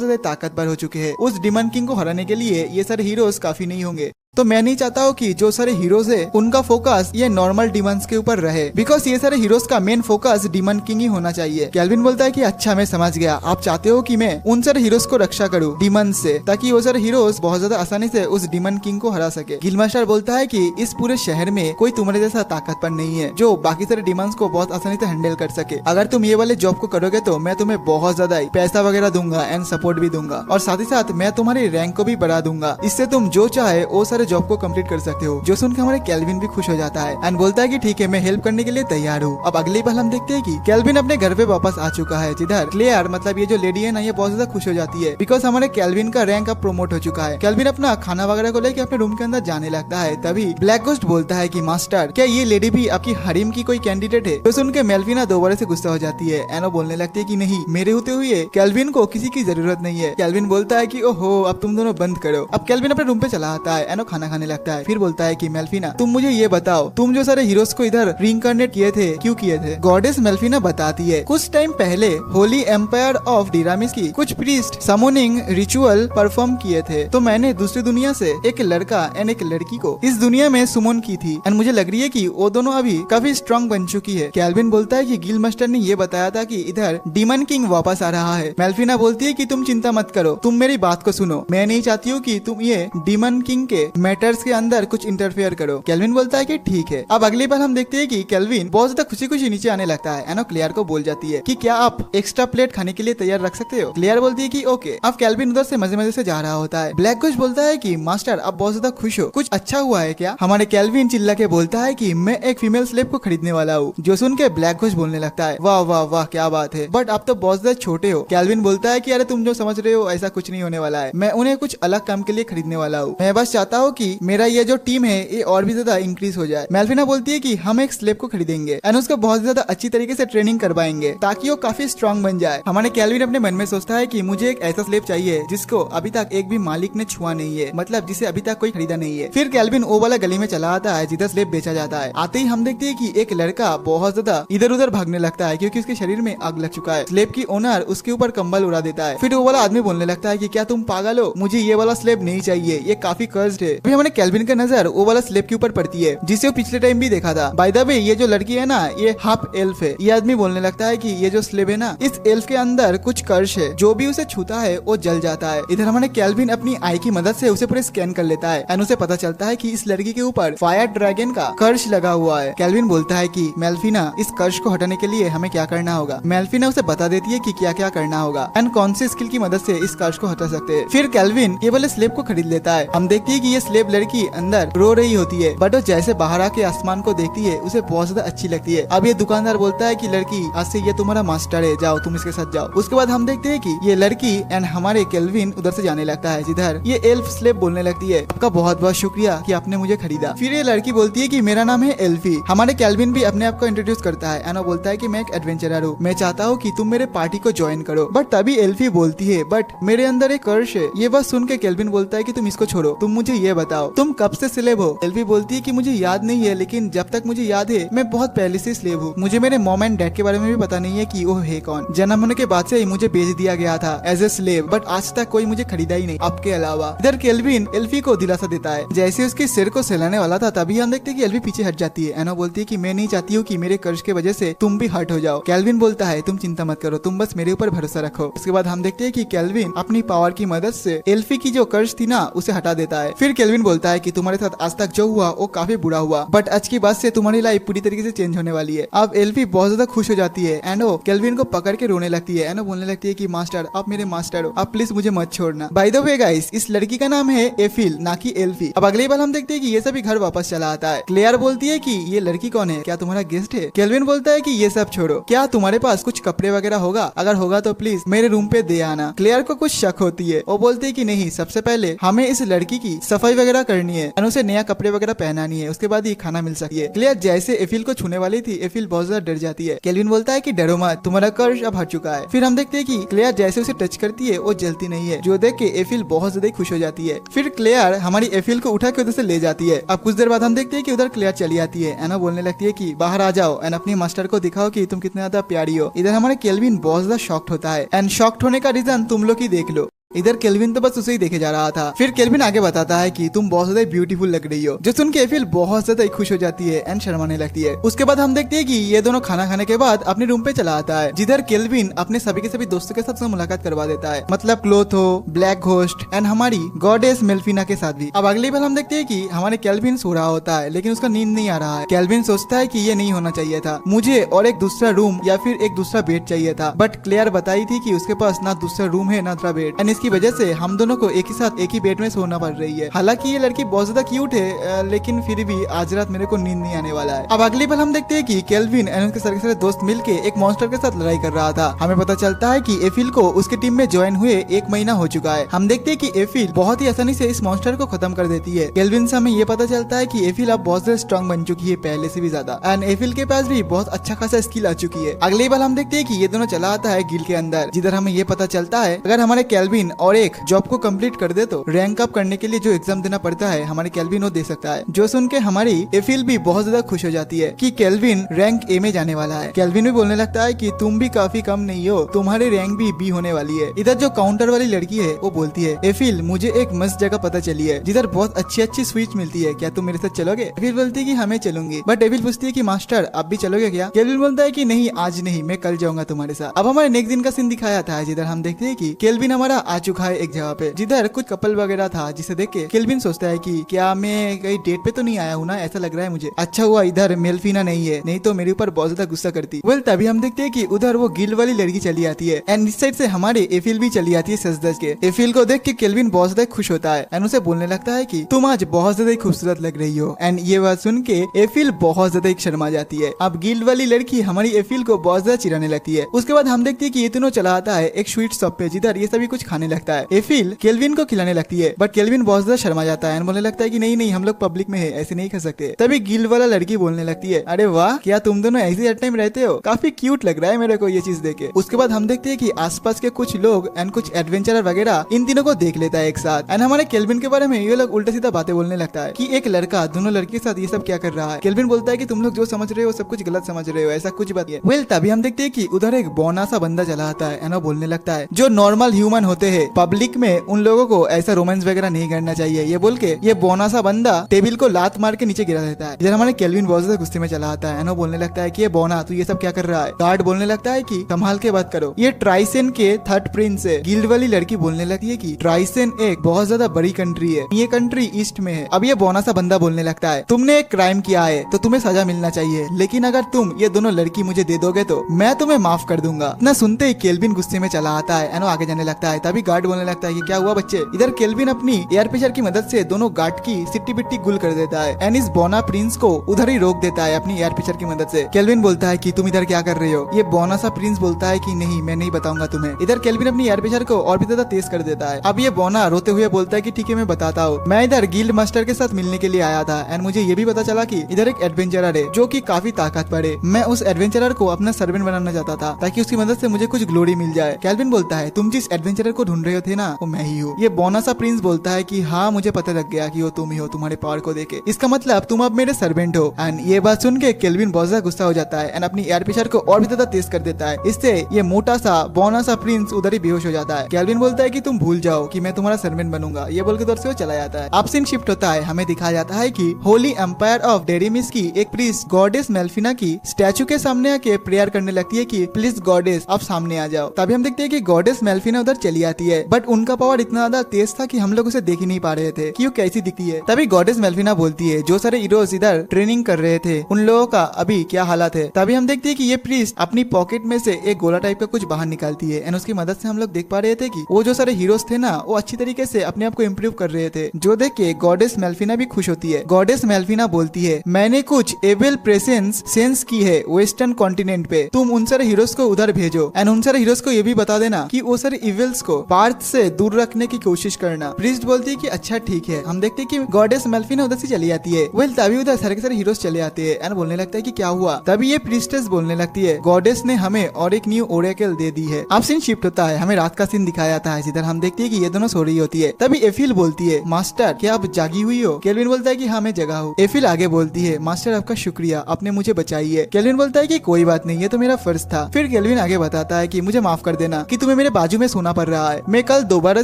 ज्यादा ताकतवर हो चुके हैं। उस डीमन किंग को हराने के लिए ये सारे हीरोज काफी नहीं होंगे। तो मैं नहीं चाहता हूँ कि जो सारे हीरोज है उनका फोकस ये नॉर्मल डिमंस के ऊपर रहे, बिकॉज ये सारे हीरोज का मेन फोकस डीमन किंग ही होना चाहिए। केल्विन बोलता है कि अच्छा मैं समझ गया, आप चाहते हो कि मैं उन सारे हीरोज को रक्षा करूँ डीमन से, ताकि वो सारे हीरोज बहुत ज्यादा आसानी से उस डीमन किंग को हरा सके। गिल मास्टर बोलता है कि इस पूरे शहर में कोई तुम्हारे जैसा ताकतवर नहीं है जो बाकी सारे डिमंस को बहुत आसानी से हैंडल कर सके। अगर तुम ये वाले जॉब को करोगे तो मैं तुम्हें बहुत ज्यादा पैसा वगैरह दूंगा एंड सपोर्ट भी दूंगा, और साथ ही साथ मैं तुम्हारी रैंक को भी बढ़ा दूंगा। इससे तुम जो चाहे वो सारे जॉब को कम्प्लीट कर सकते हो। जो सुनकर हमारे केल्विन भी खुश हो जाता है एंड बोलता है कि ठीक है मैं हेल्प करने के लिए तैयार हूँ। अब अगली बार हम देखते हैं कि केल्विन अपने घर पे वापस आ चुका है, जिधर क्लेयर मतलब ये जो लेडी है ना ये बहुत ज्यादा खुश हो जाती है, बिकॉज हमारे केल्विन का रैंक अब प्रमोट हो चुका है। केल्विन अपना खाना वगैरह को लेकर अपने रूम के अंदर जाने लगता है। तभी ब्लैक गोस्ट बोलता है कि मास्टर क्या ये लेडी भी आपकी हरीम की कोई कैंडिडेट है? तो सुन के मेल्विना दोबारा से गुस्सा हो जाती है। एनो बोलने लगती है कि नहीं, मेरे होते हुए केल्विन को किसी की जरूरत नहीं है। केल्विन बोलता है कि ओहो अब तुम दोनों बंद करो। अब केल्विन अपने रूम पे चला आता है। एनो खाना खाने लगता है। फिर बोलता है कि मेल्फिना तुम मुझे ये बताओ, तुम जो सारे हीरोज को इधर रीइंकार्नेट किए थे क्यों किए थे? गॉडेस मेल्फिना बताती है कुछ टाइम पहले होली एम्पायर ऑफ डेरामिस की कुछ प्रीस्ट समोनिंग रिचुअल परफॉर्म किए थे, तो मैंने दूसरी दुनिया से एक लड़का एंड एक लड़की को इस दुनिया में सुमन की थी एंड मुझे लग रही है कि वो दोनों अभी काफी स्ट्रॉन्ग बन चुकी है। केल्विन बोलता है कि गिल मास्टर ने ये बताया था कि इधर डीमन किंग वापस आ रहा है। मेल्फिना बोलती है कि तुम चिंता मत करो, तुम मेरी बात को सुनो, मैं नहीं चाहती हूँ कि तुम ये डीमन किंग के मैटर्स के अंदर कुछ इंटरफेयर करो। केल्विन बोलता है कि ठीक है। अब अगली बार हम देखते हैं कि केल्विन बहुत ज्यादा खुशी खुशी नीचे आने लगता है। एनो क्लेयर को बोल जाती है कि क्या आप एक्स्ट्रा प्लेट खाने के लिए तैयार रख सकते हो? क्लेयर बोलती है कि ओके। अब केल्विन उधर से मजे मजे से जा रहा होता है। ब्लैक गोस्ट बोलता है कि मास्टर आप बहुत ज्यादा खुश हो, कुछ अच्छा हुआ है क्या? हमारे केल्विन चिल्ला के बोलता है कि मैं एक फीमेल स्लेव को खरीदने वाला हूँ। जो सुन के ब्लैक गोस्ट बोलने लगता है वाह वाह वाह क्या बात है, बट आप तो बहुत ज्यादा छोटे हो। केल्विन बोलता है कि अरे तुम जो समझ रहे हो ऐसा कुछ नहीं होने वाला है, मैं उन्हें कुछ अलग काम के लिए खरीदने वाला हूँ। मैं बस चाहता हूँ कि मेरा ये जो टीम है ये और भी ज्यादा इंक्रीज हो जाए। मेल्फिना बोलती है कि हम एक स्लेव को खरीदेंगे एंड उसको बहुत ज्यादा अच्छी तरीके से ट्रेनिंग करवाएंगे ताकि वो काफी स्ट्रॉन्ग बन जाए। हमारे केल्विन अपने मन में सोचता है कि मुझे एक ऐसा स्लेव चाहिए जिसको अभी तक एक भी मालिक ने छुआ नहीं है, मतलब जिसे अभी तक कोई खरीदा नहीं है। फिर केल्विन वो वाला गली में चला आता है जिधर स्लेव बेचा जाता है। आते ही हम देखते हैं कि एक लड़का बहुत ज्यादा इधर उधर भागने लगता है क्योंकि उसके शरीर में आग लग चुका है। स्लेव की ओनर उसके ऊपर कंबल उड़ा देता है। फिर वो वाला आदमी बोलने लगता है कि क्या तुम पागल हो, मुझे ये वाला स्लेव नहीं चाहिए, ये काफी कर्स्ड है। फिर हमारे केल्विन का नजर वो वाला स्लेव के ऊपर पड़ती है जिसे वो पिछले टाइम भी देखा था। बाय द वे ये जो लड़की है ना ये हाफ एल्फ है। ये आदमी बोलने लगता है कि ये जो स्लेव है ना इस एल्फ के अंदर कुछ कर्श है, जो भी उसे छूता है वो जल जाता है। इधर हमारे केल्विन अपनी आई की मदद से उसे पूरे स्कैन कर लेता है एंड उसे पता चलता है कि इस लड़की के ऊपर फायर ड्रैगन का कर्श लगा हुआ है। केल्विन बोलता है कि मेल्फिना इस कर्श को हटाने के लिए हमें क्या करना होगा। मेल्फिना उसे बता देती है कि क्या क्या करना होगा एंड कौन सी स्किल की मदद से इस कर्श को हटा सकते हैं। फिर केल्विन ये वाले स्लेव को खरीद लेता है। हम देखते हैं कि ये स्लेव लड़की अंदर रो रही होती है, बट वो जैसे बाहर आके आसमान को देखती है उसे बहुत ज्यादा अच्छी लगती है। अब ये दुकानदार बोलता है कि लड़की आज से ये तुम्हारा मास्टर है, जाओ तुम इसके साथ जाओ। उसके बाद हम देखते हैं कि ये लड़की एंड हमारे केल्विन उधर से जाने लगता है जिधर ये एल्फ स्लेव बोलने लगती है आपका बहुत बहुत शुक्रिया कि आपने मुझे खरीदा। फिर ये लड़की बोलती है कि मेरा नाम है एल्फी। हमारे केल्विन भी अपने आप को इंट्रोड्यूस करता है। एनो बोलता है कि मैं एक एडवेंचरर हूँ, मैं चाहता हूँ कि तुम मेरे पार्टी को ज्वाइन करो। बट तभी एल्फी बोलती है बट मेरे अंदर एक कर्श है। ये बात सुन के केल्विन बोलता है कि तुम इसको छोड़ो, तुम मुझे ये बताओ तुम कब से स्लेव हो? एल्फी बोलती है कि मुझे याद नहीं है, लेकिन जब तक मुझे याद है मैं बहुत पहले से स्लेव हूँ। मुझे मेरे मॉम एंड डैड के बारे में भी पता नहीं है कि वो है कौन। जन्म होने के बाद से ही मुझे बेच दिया गया था एज ए स्लेव, बट आज तक कोई मुझे खरीदा ही नहीं आपके अलावा। इधर केल्विन एल्फी को दिलासा देता है। जैसे उसके सिर को सहलाने वाला था तभी हम देखते हैं कि एल्फी पीछे हट जाती है। एनो बोलती है कि मैं नहीं चाहती हूँ कि मेरे कर्ज की वजह से तुम भी हर्ट हो जाओ। केल्विन बोलता है तुम चिंता मत करो, तुम बस मेरे ऊपर भरोसा रखो। उसके बाद हम देखते हैं कि केल्विन अपनी पावर की मदद से एल्फी की जो कर्ज थी ना उसे हटा देता है। फिर केल्विन बोलता है कि तुम्हारे साथ आज तक जो हुआ वो काफी बुरा हुआ, बट आज के बाद से तुम्हारी लाइफ पूरी तरीके से चेंज होने वाली है। अब एल्फी बहुत ज्यादा खुश हो जाती है एंड वो केल्विन को पकड़ के रोने लगती है एंड वो बोलने लगती है कि मास्टर आप मेरे मास्टर हो, आप प्लीज मुझे मत छोड़ना। बाय द वे गाइस, इस लड़की का नाम है एफिल, ना कि एल्फी। अब अगली बार हम देखते हैं कि ये सभी घर वापस चला आता है। क्लेयर बोलती है कि ये लड़की कौन है, क्या तुम्हारा गेस्ट है? केल्विन बोलता है कि ये सब छोड़ो, क्या तुम्हारे पास कुछ कपड़े वगैरह होगा? अगर होगा तो प्लीज मेरे रूम पे दे आना। क्लेयर को कुछ शक होती है, वो बोलती है कि नहीं, सबसे पहले हमें इस लड़की की सफाई वगैरह करनी है और उसे नया कपड़े वगैरह पहनानी है, उसके बाद ही खाना मिल सकती है। क्लेयर जैसे एफिल को छूने वाली थी, एफिल बहुत ज्यादा डर जाती है। केल्विन बोलता है कि डरो मत, तुम्हारा कर्ज अब हट चुका है। फिर हम देखते हैं कि क्लेयर जैसे उसे टच करती है वो जलती नहीं है, जो देख के एफिल बहुत ज्यादा खुश हो जाती है। फिर क्लेयर हमारी एफिल को उठा के उधर से ले जाती है। अब कुछ देर बाद हम देखते हैं कि उधर क्लेयर चली आती है एंड बोलने लगती है कि बाहर आ जाओ एंड अपनी मास्टर को दिखाओ कि तुम कितने ज्यादा प्यारी हो। इधर हमारे केल्विन बहुत ज्यादा शॉक्ड होता है एंड शॉक्ड होने का रीजन तुम लोग ही देख लो। इधर केल्विन तो बस उसे ही देखे जा रहा था। फिर केल्विन आगे बताता है कि तुम बहुत ज्यादा ब्यूटीफुल लग रही हो, जो सुन के एफिल बहुत ज्यादा खुश हो जाती है एंड शर्माने लगती है। उसके बाद हम देखते हैं कि ये दोनों खाना खाने के बाद अपने रूम पे चला आता है, जिधर केल्विन अपने सभी के सभी दोस्तों के साथ मुलाकात करवा देता है, मतलब क्लोथो, ब्लैक घोस्ट एंड हमारी गॉडेस मेल्फिना के साथ भी। अब अगली बार हम देखते हैं कि हमारे केल्विन सो रहा होता है, लेकिन उसका नींद नहीं आ रहा है। केल्विन सोचता है कि ये नहीं होना चाहिए था, मुझे और एक दूसरा रूम या फिर एक दूसरा बेड चाहिए था, बट क्लेयर बताई थी कि उसके पास ना दूसरा रूम है ना दूसरा बेड एंड इसकी वजह से हम दोनों को एक ही साथ एक ही बेड में सोना पड़ रही है। हालांकि ये लड़की बहुत ज्यादा क्यूट है, लेकिन फिर भी आज रात मेरे को नींद नहीं आने वाला है। अब अगली बार हम देखते हैं कि केल्विन एंड उसके सारे दोस्त मिलके एक मॉन्स्टर के साथ लड़ाई कर रहा था। हमें पता चलता है कि एफिल को उसके टीम में ज्वाइन हुए 1 महीना हो चुका है। हम देखते हैं कि एफिल बहुत ही आसानी से इस मॉन्स्टर को खत्म कर देती है। केल्विन से हमें ये पता चलता है कि एफिल अब बहुत ज्यादा स्ट्रॉन्ग बन चुकी है, पहले से भी ज्यादा, एंड एफिल के पास भी बहुत अच्छा खासा स्किल आ चुकी है। अगली बार हम देखते हैं कि ये दोनों चला आता है गिल के अंदर, जिधर हमें ये पता चलता है अगर हमारे केल्विन और एक जॉब को कंप्लीट कर दे तो रैंक अप करने के लिए जो एग्जाम देना पड़ता है हमारे केल्विन वो दे सकता है। जो सुन के हमारी एफिल भी बहुत ज्यादा खुश हो जाती है कि केल्विन रैंक ए में जाने वाला है। केल्विन भी बोलने लगता है कि तुम भी काफी कम नहीं हो, तुम्हारी रैंक भी बी होने वाली है। इधर जो काउंटर वाली लड़की है वो बोलती है एफिल मुझे एक मस्त जगह पता चली है जिधर बहुत अच्छी अच्छी स्वीट मिलती है, क्या तुम मेरे साथ चलोगे? एफिल बोलती है कि हमें चलूंगी, बट एफिल पूछती है कि मास्टर आप भी चलोगे क्या? केल्विन बोलता है कि नहीं आज नहीं, मैं कल जाऊंगा तुम्हारे साथ। अब हमारे नेक्स्ट दिन का सीन दिखाया था, जिधर हम देखते हैं कि केल्विन हमारा आ चुका है एक जगह पे, जिधर कुछ कपल वगैरह था, जिसे देख के केल्विन सोचता है कि क्या मैं कहीं डेट पे तो नहीं आया हूँ ना, ऐसा लग रहा है मुझे। अच्छा हुआ इधर मेल्फिना नहीं है, नहीं तो मेरे ऊपर बहुत ज्यादा गुस्सा करती। वेल तभी हम देखते हैं कि उधर वो गिल्ड वाली लड़की चली आती है एंड इस साइड से हमारे एफिल भी चली आती है सज-धज के। एफिल को देख के केल्विन बहुत ज्यादा खुश होता है एंड उसे बोलने लगता है कि तुम आज बहुत ज्यादा खूबसूरत लग रही हो, एंड ये बात सुन के एफिल बहुत ज्यादा शर्मा जाती है। अब गिल्ड वाली लड़की हमारी एफिल को बहुत ज्यादा चिढ़ाने लगती है। उसके बाद हम देखते हैं कि ये तीनों चला आता है एक स्वीट शॉप पे, जिधर ये सभी कुछ खाने लगता है। एफिल केल्विन को खिलाने लगती है, बट केल्विन बहुत ज्यादा शर्मा जाता है, बोलने लगता है कि नहीं नहीं हम लोग पब्लिक में है, ऐसे नहीं कर सकते। तभी गिल्ड वाला लड़की बोलने लगती है अरे वाह, क्या तुम दोनों ऐसे हर टाइम रहते हो, काफी क्यूट लग रहा है मेरे को ये चीज देखे। उसके बाद हम देखते हैं कि आसपास के कुछ लोग एंड कुछ एडवेंचरर वगैरह इन तीनों को देख लेता है एक साथ, एंड हमारे केल्विन के बारे में ये लोग उल्टा सीधा बातें बोलने लगता है कि एक लड़का दोनों लड़की के साथ ये सब क्या कर रहा है। केल्विन बोलता है कि तुम लोग जो समझ रहे हो सब कुछ गलत समझ रहे हो, ऐसा कुछ बात है। वेल तभी हम देखते हैं कि उधर एक बौना सा बंदा चला आता है एंड वो बोलने लगता है जो नॉर्मल ह्यूमन होते हैं पब्लिक में उन लोगों को ऐसा रोमांस वगैरह नहीं करना चाहिए। ये बोल के ये बौना सा बंदा टेबल को लात मार के नीचे गिरा देता है। इधर हमारे केल्विन बहुत ज्यादा गुस्से में चला आता है, वो बोलने लगता है कि ये बौना तू ये सब क्या कर रहा है। गार्ड बोलने लगता है कि संभाल के बात करो, ये ट्राइसेन के 3rd प्रिंस है। गिल्ड वाली लड़की बोलने लगती है कि ट्राइसेन एक बहुत ज्यादा बड़ी कंट्री है, ये कंट्री ईस्ट में है। अब ये बौना सा बंदा बोलने लगता है तुमने एक क्राइम किया है तो तुम्हें सजा मिलना चाहिए, लेकिन अगर तुम ये दोनों लड़की मुझे दे दोगे तो मैं तुम्हें माफ कर दूंगा। इतना सुनते ही केल्विन गुस्से में चला आता है एंड वो आगे जाने लगता है। तभी गार्ड बोलने लगता है कि क्या हुआ बच्चे। इधर केल्विन अपनी एयर प्रेशर की मदद से दोनों गार्ड की सिट्टी बिट्टी गुल कर देता है एंड इस बोना प्रिंस को उधर ही रोक देता है अपनी एयर पिक्चर की मदद से। केल्विन बोलता है कि तुम इधर क्या कर रहे हो। ये बोना सा प्रिंस बोलता है कि नहीं मैं नहीं बताऊंगा तुम्हें। इधर केल्विन अपनी एयर पिक्चर को और भी ज्यादा तेज कर देता है। अब ये बोना रोते हुए बोलता है कि ठीक है मैं बताता हूँ, मैं इधर गिल्ड मास्टर के साथ मिलने के लिए आया था एंड मुझे ये भी पता चला कि इधर एक एडवेंचरर है जो कि काफी ताकतवर है। मैं उस एडवेंचरर को अपना सर्वेंट बनाना चाहता था ताकि उसकी मदद से मुझे कुछ ग्लोरी मिल जाए। केल्विन बोलता है तुम जिस एडवेंचरर को ढूंढ रहे थे ना वो मैं ही हूँ। ये बोना सा प्रिंस बोलता है कि हाँ मुझे पता लग गया कि वो तुम ही हो, तुम्हारे पावर को देखे इसका मतलब तुम अब मेरे सर्वेंट हो। एंड ये बात सुन के केल्विन बहुत ज्यादा गुस्सा हो जाता है एंड अपनी एयर प्रेशर को और भी ज्यादा तेज कर देता है। इससे ये मोटा सा बोना सा प्रिंस उधर ही बेहोश हो जाता है। केल्विन बोलता है कि तुम भूल जाओ कि मैं तुम्हारा सर्वेंट बनूंगा, ये बोल के उधर से वो चला जाता है। अब सीन शिफ्ट होता है, हमें दिखाया जाता है कि होली एम्पायर ऑफ डेरिमिस की एक प्रीस्ट गॉडेस मेल्फिना की स्टैचू के सामने आके प्रेयर करने लगती है कि प्लीज गॉडेस आप सामने आ जाओ। तभी हम देखते हैं कि गॉडेस मेल्फिना उधर चली आती जाती है, बट उनका पावर इतना ज्यादा तेज था कि हम लोग उसे देख ही नहीं पा रहे थे कि वो कैसी दिखती है। तभी गॉडेस मेल्फिना बोलती है जो सारे हीरोज इधर ट्रेनिंग कर रहे थे उन लोगों का अभी क्या हालत है। तभी हम देखते हैं कि ये प्रीस्ट अपनी पॉकेट में से एक गोला टाइप का कुछ बाहर निकालती है एंड उसकी मदद से हम लोग देख पा रहे थे कि वो जो सारे हीरोज थे ना वो अच्छी तरीके से अपने आप को इम्प्रूव कर रहे थे, जो देख के गॉडेस मेल्फिना भी खुश होती है। गॉडेस मेल्फिना बोलती है मैंने कुछ एविल प्रेजेंस सेंस की है वेस्टर्न कॉन्टिनेंट पे, तुम उन सारे हीरोज को उधर भेजो एंड उन सारे हीरोज को ये भी बता देना कि वो सारे इविल्स को पार्थ से दूर रखने की कोशिश करना। प्रीस्ट बोलती है कि अच्छा ठीक है। हम देखते हैं कि गॉडेस मेल्फिना उधर से चली जाती है। वेल तभी उधर सारे के सारे हीरोज चले आते हैं एंड बोलने लगता है कि क्या हुआ। तभी ये प्रीस्टेस बोलने लगती है गॉडेस ने हमें और एक न्यू ओरेकल दे दी है। अब सीन शिफ्ट होता है, हमें रात का सीन दिखाया जाता है जिधर हम देखते हैं कि ये दोनों सो रही होती है। तभी एफिल बोलती है मास्टर क्या आप जागी हुई हो। केल्विन बोलता है कि हाँ मैं जगा हूँ। एफिल आगे बोलती है मास्टर आपका शुक्रिया, आपने मुझे बचाई है। केल्विन बोलता है कि कोई बात नहीं, ये तो मेरा फर्ज था। फिर केल्विन आगे बताता है कि मुझे माफ कर देना कि तुम्हें मेरे बाजू में सोना पड़ रहा है, मैं कल दोबारा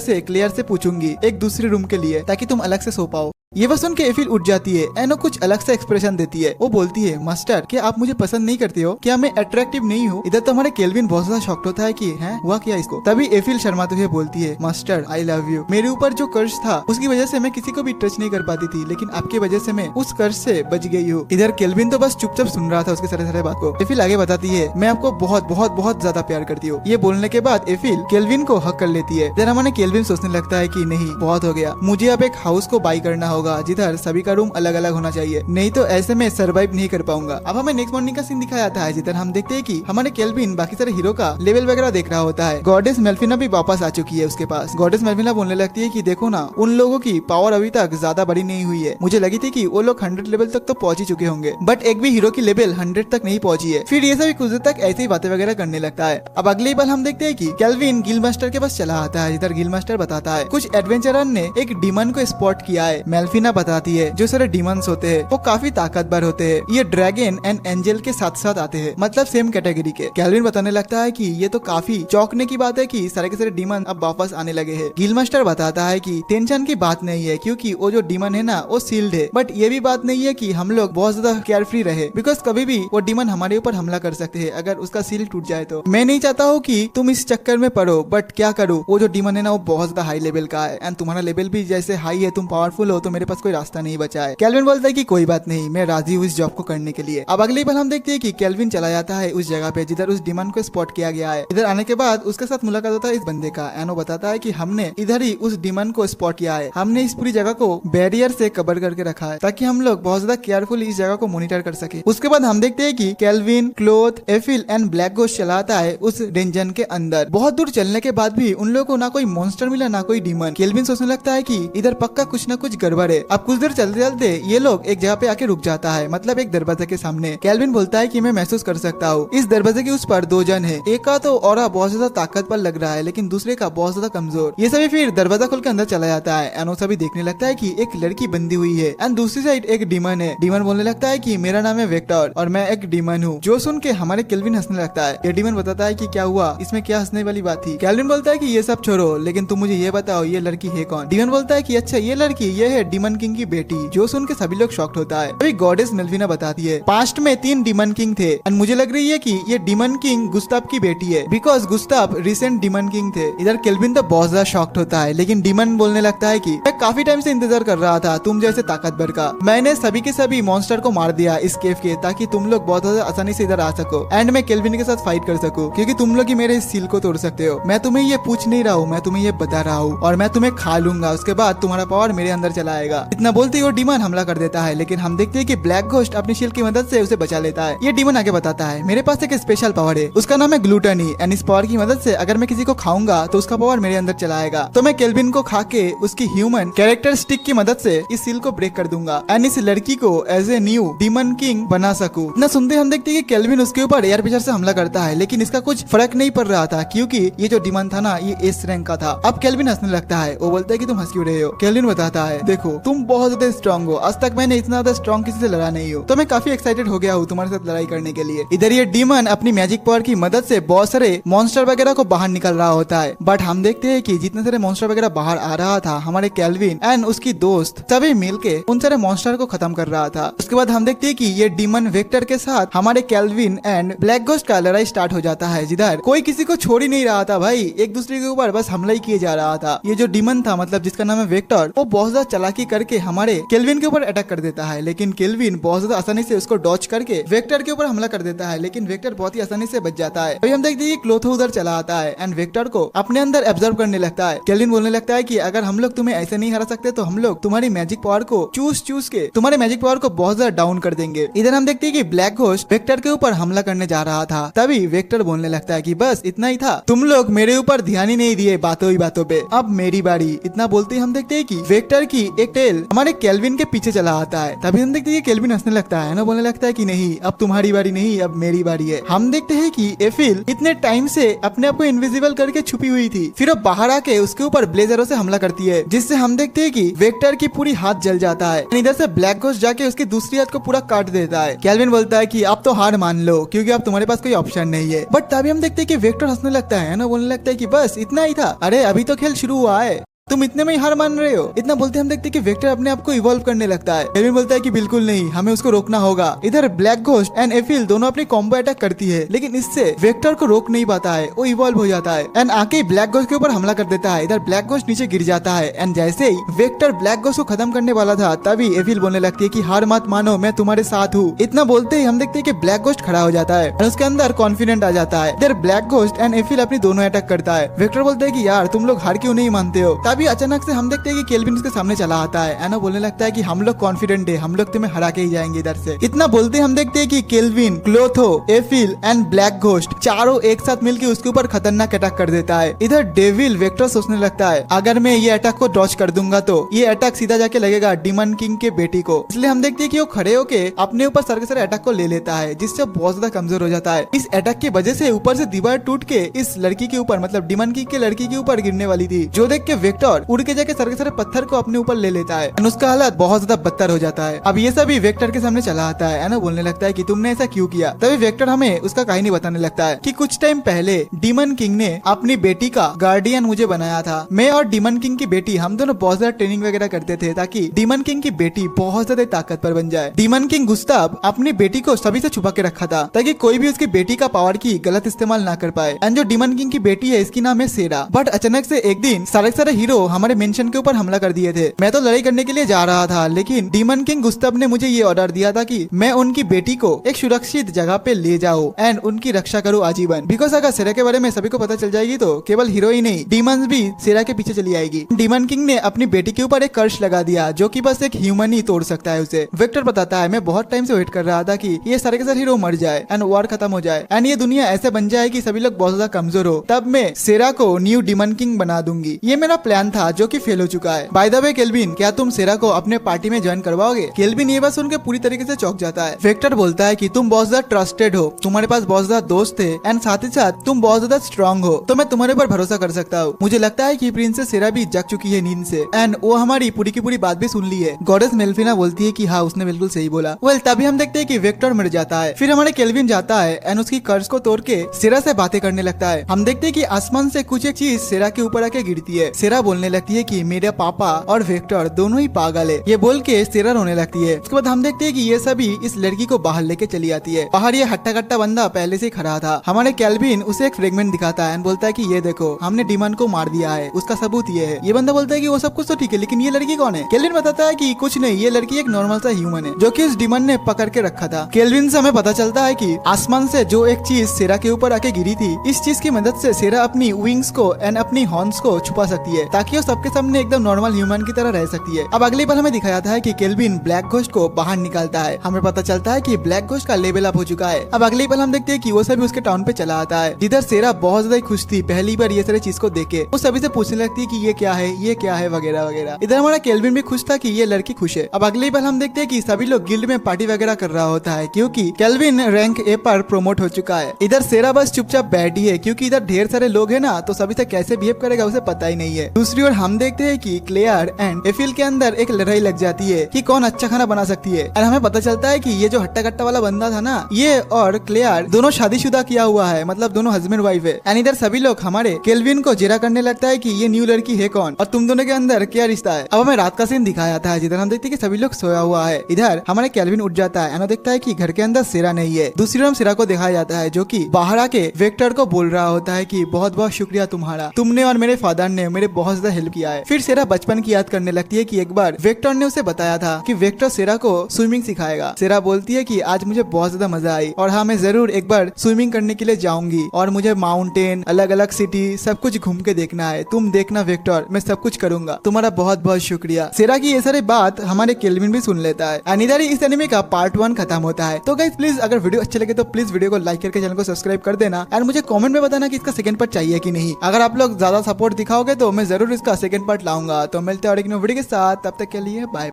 से क्लियर से पूछूंगी एक दूसरे रूम के लिए ताकि तुम अलग से सो पाओ। ये बस सुन के एफिल उठ जाती है एंड वो कुछ अलग सा एक्सप्रेशन देती है। वो बोलती है मास्टर क्या आप मुझे पसंद नहीं करते हो, क्या मैं अट्रैक्टिव नहीं हूँ। इधर तो हमारे केल्विन बहुत ज्यादा शॉक्ड होता है कि है हुआ क्या इसको। तभी एफिल शर्माते हुए बोलती है मास्टर आई लव यू, मेरे ऊपर जो कर्ज था उसकी वजह से मैं किसी को भी टच नहीं कर पाती थी, लेकिन आपकी वजह से मैं उस कर्ज से बच गई हूँ। इधर केल्विन तो बस चुपचाप सुन रहा था उसके सारे सारे बात को। एफिल आगे बताती है मैं आपको बहुत बहुत बहुत ज्यादा प्यार करती हूँ। ये बोलने के बाद एफिल केल्विन को हक कर लेती है। इधर हमारे केल्विन सोचने लगता है कि नहीं बहुत हो गया, मुझे अब एक हाउस को बाई करना होगा जिधर सभी का रूम अलग अलग होना चाहिए, नहीं तो ऐसे में सरवाइव नहीं कर पाऊंगा। अब हमें नेक्स्ट मॉर्निंग का सीन दिखाया जाता है जिधर हम देखते हैं कि हमारे केल्विन बाकी सारे हीरो का लेवल वगैरह देख रहा होता है। गॉडेस मेल्फिना भी वापस आ चुकी है उसके पास। गॉडेस मेल्फिना बोलने लगती है कि देखो ना उन लोगों की पावर अभी तक ज्यादा बड़ी नहीं हुई है, मुझे लगी थी कि वो लोग 100 लेवल तक तो पहुंच ही चुके होंगे, बट एक भी हीरो की लेवल 100 तक नहीं पहुंची है। फिर ये सभी कुछ देर तक ऐसे ही बातें वगैरह करने लगता है। अब अगले बार हम देखते हैं कि केल्विन गिल मास्टर के पास चला आता है जिधर गिल मास्टर बताता है कुछ एडवेंचरर ने एक डीमन को स्पॉट किया है। मेल्फिना बताती है जो सारे डीमंस होते हैं वो काफी ताकतवर होते हैं, ये ड्रैगन एंड एंजल के साथ साथ आते हैं, मतलब सेम कैटेगरी के। केल्विन बताने लगता है कि ये तो काफी चौंकने की बात है कि सारे के सारे डीमन अब वापस आने लगे हैं। गिल मास्टर बताता है कि टेंशन की बात नहीं है क्योंकि वो जो डीमन है ना वो सील्ड है, बट ये भी बात नहीं है कि हम लोग बहुत ज्यादा केयरफ्री रहे, बिकॉज कभी भी वो डीमन हमारे ऊपर हमला कर सकते हैं अगर उसका सील टूट जाए तो। मैं नहीं चाहता हूँ कि तुम इस चक्कर में पड़ो, बट क्या करूँ वो जो डीमन है ना वो बहुत ज्यादा हाई लेवल का है एंड तुम्हारा लेवल भी जैसे हाई है, तुम पावरफुल हो, तो मेरे पास कोई रास्ता नहीं बचा है। केल्विन बोलता है कि कोई बात नहीं, मैं राजी हूँ इस जॉब को करने के लिए। अब अगली बार हम देखते हैं कि केल्विन चला जाता है उस जगह पे जिधर उस डीमन को स्पॉट किया गया है। इधर आने के बाद उसके साथ मुलाकात होता है इस बंदे का एंड वो बताता है कि हमने इधर ही उस डीमन को स्पॉट किया है, हमने इस पूरी जगह को बैरियर से कवर करके रखा है ताकि हम लोग बहुत ज्यादा केयरफुल इस जगह को मॉनिटर कर सके। उसके बाद हम देखते हैं कि kelvin, cloth, Eiffel and black ghost चलाता है उस डेंजन के अंदर। बहुत दूर चलने के बाद भी उन लोगों को ना कोई मॉन्स्टर मिला ना कोई डीमन। केल्विन सोचने लगता है कि इधर पक्का कुछ ना कुछ गड़बड़ है। अब कुछ देर चलते चलते ये लोग एक जगह पे आके रुक जाता है, मतलब एक दरवाजे के सामने। केल्विन बोलता है कि मैं महसूस कर सकता हूँ इस दरवाजे के उस पर दो जन है, एक का तो ऑरा बहुत ज्यादा ताकतवर लग रहा है लेकिन दूसरे का बहुत ज्यादा कमजोर। ये सभी फिर दरवाजा खोल के अंदर चला जाता है एंड वो सभी देखने लगता है कि एक लड़की बंदी हुई है एंड दूसरी साइड एक डीमन है। डीमन बोलने लगता है कि मेरा नाम है वेक्टर और मैं एक डीमन हूँ, जो सुन के हमारे केल्विन हंसने लगता है। ये डीमन बताता है कि क्या हुआ, इसमें क्या हंसने वाली बात थी। केल्विन बोलता है कि ये सब छोड़ो, लेकिन तुम मुझे ये बताओ ये लड़की है कौन। डीमन बोलता है कि अच्छा ये लड़की ये है डीमन किंग की बेटी, जो सुन के सभी लोग शॉक्ड होता है। अभी गॉडेस मेल्फिना बताती है पास्ट में 3 डीमन किंग थे एंड मुझे लग रही है कि ये डीमन किंग गुस्ताव की बेटी है, because Gustav recent demon king थे। इधर केल्विन तो बहुत ज्यादा शॉक्ड होता है, लेकिन डीमन बोलने लगता है कि मैं काफी टाइम से इंतजार कर रहा था तुम जैसे ताकतवर का, मैंने सभी के सभी मॉन्स्टर को मार दिया इस केव के, ताकि तुम लोग बहुत ज्यादा आसानी से इधर आ सको एंड मैं केल्विन के साथ फाइट कर सकूं, क्योंकि तुम लोग ही मेरे इस सील को तोड़ सकते हो। मैं तुम्हें ये पूछ नहीं रहा हूँ, मैं तुम्हें ये बता रहा हूँ और मैं तुम्हें खा लूंगा, उसके बाद तुम्हारा पावर मेरे अंदर चला आएगा। इतना बोलते ही वो डीमन हमला कर देता है, लेकिन हम देखते हैं कि ब्लैक घोस्ट अपनी शील्ड की मदद से उसे बचा लेता है। ये डीमन आगे बताता है मेरे पास एक स्पेशल पावर है, उसका नाम है ग्लूटनी एंड इस पावर की मदद से अगर मैं किसी को खाऊंगा तो उसका पावर मेरे अंदर चला आएगा, तो मैं केल्विन को खा के उसकी ह्यूमन कैरेक्टर स्टिक की मदद से इस सील को ब्रेक कर दूंगा एंड इस लड़की को as a new demon king बना सकूं। इतना सुनते हम देखते हैं कि केल्विन उसके ऊपर एयर प्रेशर से हमला करता है, लेकिन इसका कुछ फर्क नहीं पड़ रहा था क्योंकि ये जो डीमन था ना ये एस रैंक का था। अब केल्विन हंसने लगता है, वो बोलता है कि तुम हंस क्यों रहे हो। केल्विन बताता है देखो तुम बहुत ज्यादा स्ट्रॉन्ग हो, आज तक मैंने इतना ज्यादा स्ट्रॉन्ग किसी से लड़ा नहीं हो, तो मैं काफी एक्साइटेड हो गया हूँ तुम्हारे साथ लड़ाई करने के लिए। इधर ये डीमन अपनी मैजिक पावर की मदद से बहुत सारे मॉन्स्टर वगैरह को बाहर निकल रहा होता है। बट हम देखते हैं कि जितने सारे मॉन्स्टर वगैरह बाहर आ रहा था, हमारे केल्विन एंड उसकी दोस्त सभी मिलके उन सारे मॉन्स्टर को खत्म कर रहा था। उसके बाद हम देखते हैं कि ये डीमन वेक्टर के साथ हमारे केल्विन एंड ब्लैक घोस्ट का लड़ाई स्टार्ट हो जाता है, जिधर कोई किसी को छोड़ ही नहीं रहा था भाई, एक दूसरे के ऊपर बस हमला ही किए जा रहा था। ये जो डीमन था, मतलब जिसका नाम है वेक्टर, वो बहुत ज्यादा चालाकी करके हमारे केल्विन के ऊपर अटैक कर देता है, लेकिन केल्विन बहुत ज्यादा आसानी से उसको डॉच करके वेक्टर के ऊपर हमला कर देता है, लेकिन वेक्टर बहुत ही आसानी से बच जाता है। अभी हम देखते हैं क्लोथो उधर चला आता है एंड वेक्टर को अपने अंदर एब्जॉर्ब करने लगता है। केल्विन बोलने लगता है कि अगर हम लोग तुम्हें ऐसे नहीं हरा सकते तो हम लोग तुम्हारी मैजिक पावर को चूस के तुम्हारे मैजिक पावर को बहुत ज्यादा डाउन कर देंगे। इधर हम देखते हैं कि ब्लैक घोस्ट वेक्टर के ऊपर हमला करने जा रहा था, तभी वेक्टर बोलने लगता है कि बस इतना ही था, तुम लोग मेरे ऊपर ध्यान ही नहीं दिए बातों ही बातों पे, अब मेरी बारी। इतना बोलते ही हम देखते हैं कि वेक्टर की एक टेल हमारे केल्विन के पीछे चला आता है। तभी हम देखते हैं कि केल्विन हंसने लगता है ना, बोलने लगता है कि नहीं, अब तुम्हारी बारी नहीं, अब मेरी बारी है। हम देखते हैं कि एफिल इतने टाइम से अपने आप को इनविजिबल करके छुपी हुई थी, फिर वो बाहर आके उसके ऊपर ब्लेजरों से हमला करती है, जिससे हम देखते हैं कि वेक्टर की पूरी हाथ जल जाता है। इधर से ब्लैक घोस्ट जाके उसकी दूसरी हाथ को पूरा काट देता है। केल्विन बोलता है कि अब तो हार मान लो, क्योंकि अब तुम्हारे पास कोई ऑप्शन नहीं है। बट तभी हम देखते हैं कि वेक्टर हंसने लगता है ना, बोलने लगता है कि बस इतना ही था, अरे अभी तो खेल शुरू हुआ है, तुम इतने में ही हार मान रहे हो। इतना बोलते हम देखते हैं कि वेक्टर अपने आप को इवॉल्व करने लगता है। केल्विन बोलता है कि बिल्कुल नहीं, हमें उसको रोकना होगा। इधर ब्लैक घोस्ट एंड एफिल दोनों अपनी कॉम्बो अटैक करती है, लेकिन इससे वेक्टर को रोक नहीं पाता है, वो इवॉल्व हो जाता है एंड आके ब्लैक घोस्ट के ऊपर हमला कर देता है। इधर ब्लैक घोस्ट नीचे गिर जाता है एंड जैसे ही वेक्टर ब्लैक घोस्ट को खत्म करने वाला था, तभी एफिल बोलने लगती है कि हार मत मानो, मैं तुम्हारे साथ हूँ। इतना बोलते ही हम देखते हैं कि ब्लैक घोस्ट खड़ा हो जाता है और उसके अंदर कॉन्फिडेंट आ जाता है। इधर ब्लैक घोस्ट एंड एफिल अपनी दोनों अटैक करता है। वेक्टर बोलते है कि यार तुम लोग हार क्यों नहीं मानते हो। तभी अचानक से हम देखते हैं कि केल्विन उसके सामने चला आता है। एना बोलने लगता है कि हम लोग कॉन्फिडेंट है, हम लोग तुम्हें हरा के ही जाएंगे इधर से। इतना बोलते हम देखते हैं कि Kelvin, Clotho, Eiffel and Black Ghost चारों एक साथ मिलकर उसके ऊपर खतरनाक अटैक कर देता है। इधर डेविल वेक्टर सोचने लगता है अगर मैं ये अटैक को डॉच कर दूंगा तो ये अटैक सीधा जाके लगेगा डीमन किंग के बेटी को, इसलिए हम देखते हैं कि वो खड़े होके अपने ऊपर सारे के सारे अटैक को ले लेता है, जिससे बहुत ज्यादा कमजोर हो जाता है। इस अटैक की वजह से ऊपर से दीवार टूट के इस लड़की के ऊपर, मतलब डीमन किंग के लड़की के ऊपर गिरने वाली थी, जो देख के वेक्टर उड़ के जाके सारे के सारे पत्थर को अपने ऊपर ले लेता है। उसका हालत बहुत ज्यादा बदतर हो जाता है। अब ये सभी वेक्टर के सामने चला आता है ना, बोलने लगता है कि तुमने ऐसा क्यों किया। तभी वेक्टर हमें उसका कहानी बताने लगता है कि कुछ टाइम पहले डीमन किंग ने अपनी बेटी का गार्डियन मुझे बनाया था। मैं और डीमन किंग की बेटी हम दोनों बहुत ज्यादा ट्रेनिंग वगैरह करते थे ताकि डीमन किंग की बेटी बहुत ज्यादा ताकतवर बन जाए। डीमन किंग गुस्ताव अपनी बेटी को सभी से छुपा के रखा था ताकि कोई भी उसकी बेटी का पावर की गलत इस्तेमाल ना कर पाए। एंड जो डीमन किंग की बेटी है इसकी नाम है सेरा। बट अचानक से एक दिन सारे हीरो हमारे मेंशन के ऊपर हमला कर दिए थे। मैं तो लड़ाई करने के लिए जा रहा था, लेकिन डीमन किंग गुस्ताव ने मुझे ये ऑर्डर दिया था कि मैं उनकी बेटी को एक सुरक्षित जगह पे ले जाऊं एंड उनकी रक्षा करूं आजीवन। बिकॉज अगर सेरा के बारे में सभी को पता चल जाएगी तो केवल हीरो ही नहीं, डीमंस भी सेरा के पीछे चली आएगी। डीमन किंग ने अपनी बेटी के ऊपर एक कर्स लगा दिया जो कि बस एक ह्यूमन ही तोड़ सकता है उसे। वेक्टर बताता है मैं बहुत टाइम से वेट कर रहा था कि ये सारे के सारे हीरो मर जाए एंड वॉर खत्म हो जाए एंड ये दुनिया ऐसे बन जाए कि सभी लोग बहुत ज्यादा कमजोर हो, तब मैं सेरा को न्यू डीमन किंग बना दूंगी। ये मेरा प्लान था जो कि फेल हो चुका है। बाय द वे केल्विन, क्या तुम सेरा को अपने पार्टी में ज्वाइन करवाओगे। केल्विन ये बात सुनकर पूरी तरीके से चौंक जाता है। वेक्टर बोलता है कि तुम बहुत ज्यादा ट्रस्टेड हो, तुम्हारे पास बहुत ज्यादा दोस्त थे एंड साथ ही साथ तुम बहुत ज्यादा स्ट्रांग हो, तो मैं तुम्हारे ऊपर भरोसा कर सकता हूँ। मुझे लगता है कि प्रिंसेस सेरा भी जग चुकी है नींद से एंड वो हमारी पूरी की पूरी बात भी सुन ली है। गॉडेस मेल्फिना बोलती है कि हाँ उसने बिल्कुल सही बोला। वेल तभी हम देखते हैं कि वेक्टर मर जाता है। फिर हमारे केल्विन जाता है एंड उसकी कर्ज को तोड़ के सेरा से बातें करने लगता है। हम देखते हैं कि आसमान से कुछ एक चीज सेरा के ऊपर आके गिरती है। सेरा बोलने लगती है कि मेरे पापा और वेक्टर दोनों ही पागल है। ये बोल के सेरा रोने लगती है। उसके बाद हम देखते हैं कि ये सभी इस लड़की को बाहर लेके चली आती है। बाहर ये हट्टा कट्टा बंदा पहले से खड़ा था। हमारे केल्विन उसे एक फ्रेगमेंट दिखाता है एंड बोलता है कि ये देखो हमने डीमन को मार दिया है, उसका सबूत ये है। ये बंदा बोलता है कि वो सब कुछ तो ठीक है, लेकिन ये लड़की कौन है। केल्विन बताता है कि कुछ नहीं, ये लड़की एक नॉर्मल सा ह्यूमन है जो कि इस डीमन ने पकड़ के रखा था। केल्विन से हमें पता चलता है कि आसमान से जो एक चीज सेरा के ऊपर आके गिरी थी, इस चीज की मदद से सेरा अपनी विंग्स को एंड अपनी हॉर्न्स को छुपा सकती है ताकि वो सबके सामने एकदम नॉर्मल ह्यूमन की तरह रह सकती है। अब अगली बार हमें दिखाया जाता है कि केल्विन ब्लैक घोस्ट को बाहर निकालता है। हमें पता चलता है कि ब्लैक घोस्ट का लेवल अप हो चुका है। अब अगली बार हम देखते हैं कि वो सभी उसके टाउन पे चला आता है, जिधर सेरा बहुत ज्यादा खुश थी पहली बार ये सारी चीज को देख के। वो सभी से पूछने लगती है कि ये क्या है, ये क्या है वगैरह वगैरह। इधर हमारा केल्विन भी खुश था कि ये लड़की खुश है। अब अगली बार हम देखते हैं कि सभी लोग गिल्ड में पार्टी वगैरह कर रहा होता है क्योंकि केल्विन रैंक ए पर प्रोमोट हो चुका है। इधर सेरा बस चुपचाप बैठी है क्योंकि इधर ढेर सारे लोग है ना, तो सभी से कैसे बिहेव करेगा उसे पता ही नहीं है। दूसरी ओर हम देखते हैं कि क्लेयर एंड एफिल के अंदर एक लड़ाई लग जाती है कि कौन अच्छा खाना बना सकती है। और हमें पता चलता है कि ये जो हट्टा कट्टा वाला बंदा था ना, ये और क्लेयर दोनों शादीशुदा किया हुआ है, मतलब दोनों हस्बैंड वाइफ है। एंड इधर सभी लोग हमारे केल्विन को जेरा करने लगता है कि ये न्यू लड़की है कौन और तुम दोनों के अंदर क्या रिश्ता है। अब हमें रात का सीन दिखाया जाता है जिधर हम देखते हैं कि सभी लोग सोया हुआ है। इधर हमारे केल्विन उठ जाता है और देखता है कि घर के अंदर सेरा नहीं है। दूसरी ओर सेरा को दिखाया जाता है जो कि बाहर आके वेक्टर को बोल रहा होता है कि बहुत बहुत शुक्रिया तुम्हारा, तुमने और मेरे फादर ने मेरे बहुत ज्यादा हेल्प किया है। फिर सेरा बचपन की याद करने लगती है कि एक बार वेक्टर ने उसे बताया था कि वेक्टर सेरा को स्विमिंग सिखाएगा। सेरा बोलती है कि आज मुझे बहुत ज्यादा मजा आई और हाँ मैं जरूर एक बार स्विमिंग करने के लिए जाऊंगी और मुझे माउंटेन, अलग अलग सिटी सब कुछ घूम के देखना है। तुम देखना वेक्टर, मैं सब कुछ करूंगा, तुम्हारा बहुत बहुत शुक्रिया। सेरा की ये सारी बात हमारे केल्विन भी सुन लेता है। अनिदर इस एनिमे का पार्ट 1 खत्म होता है। तो गाइस प्लीज अगर वीडियो अच्छे लगे तो प्लीज वीडियो को लाइक करके चैनल को सब्सक्राइब कर देना एंड मुझे कमेंट में बताना कि इसका सेकंड पार्ट चाहिए कि नहीं। अगर आप लोग ज्यादा सपोर्ट दिखाओगे तो मैं जरूर इसका सेकंड पार्ट लाऊंगा। तो मिलते हैं और एक वीडियो के साथ, तब तक के लिए बाय।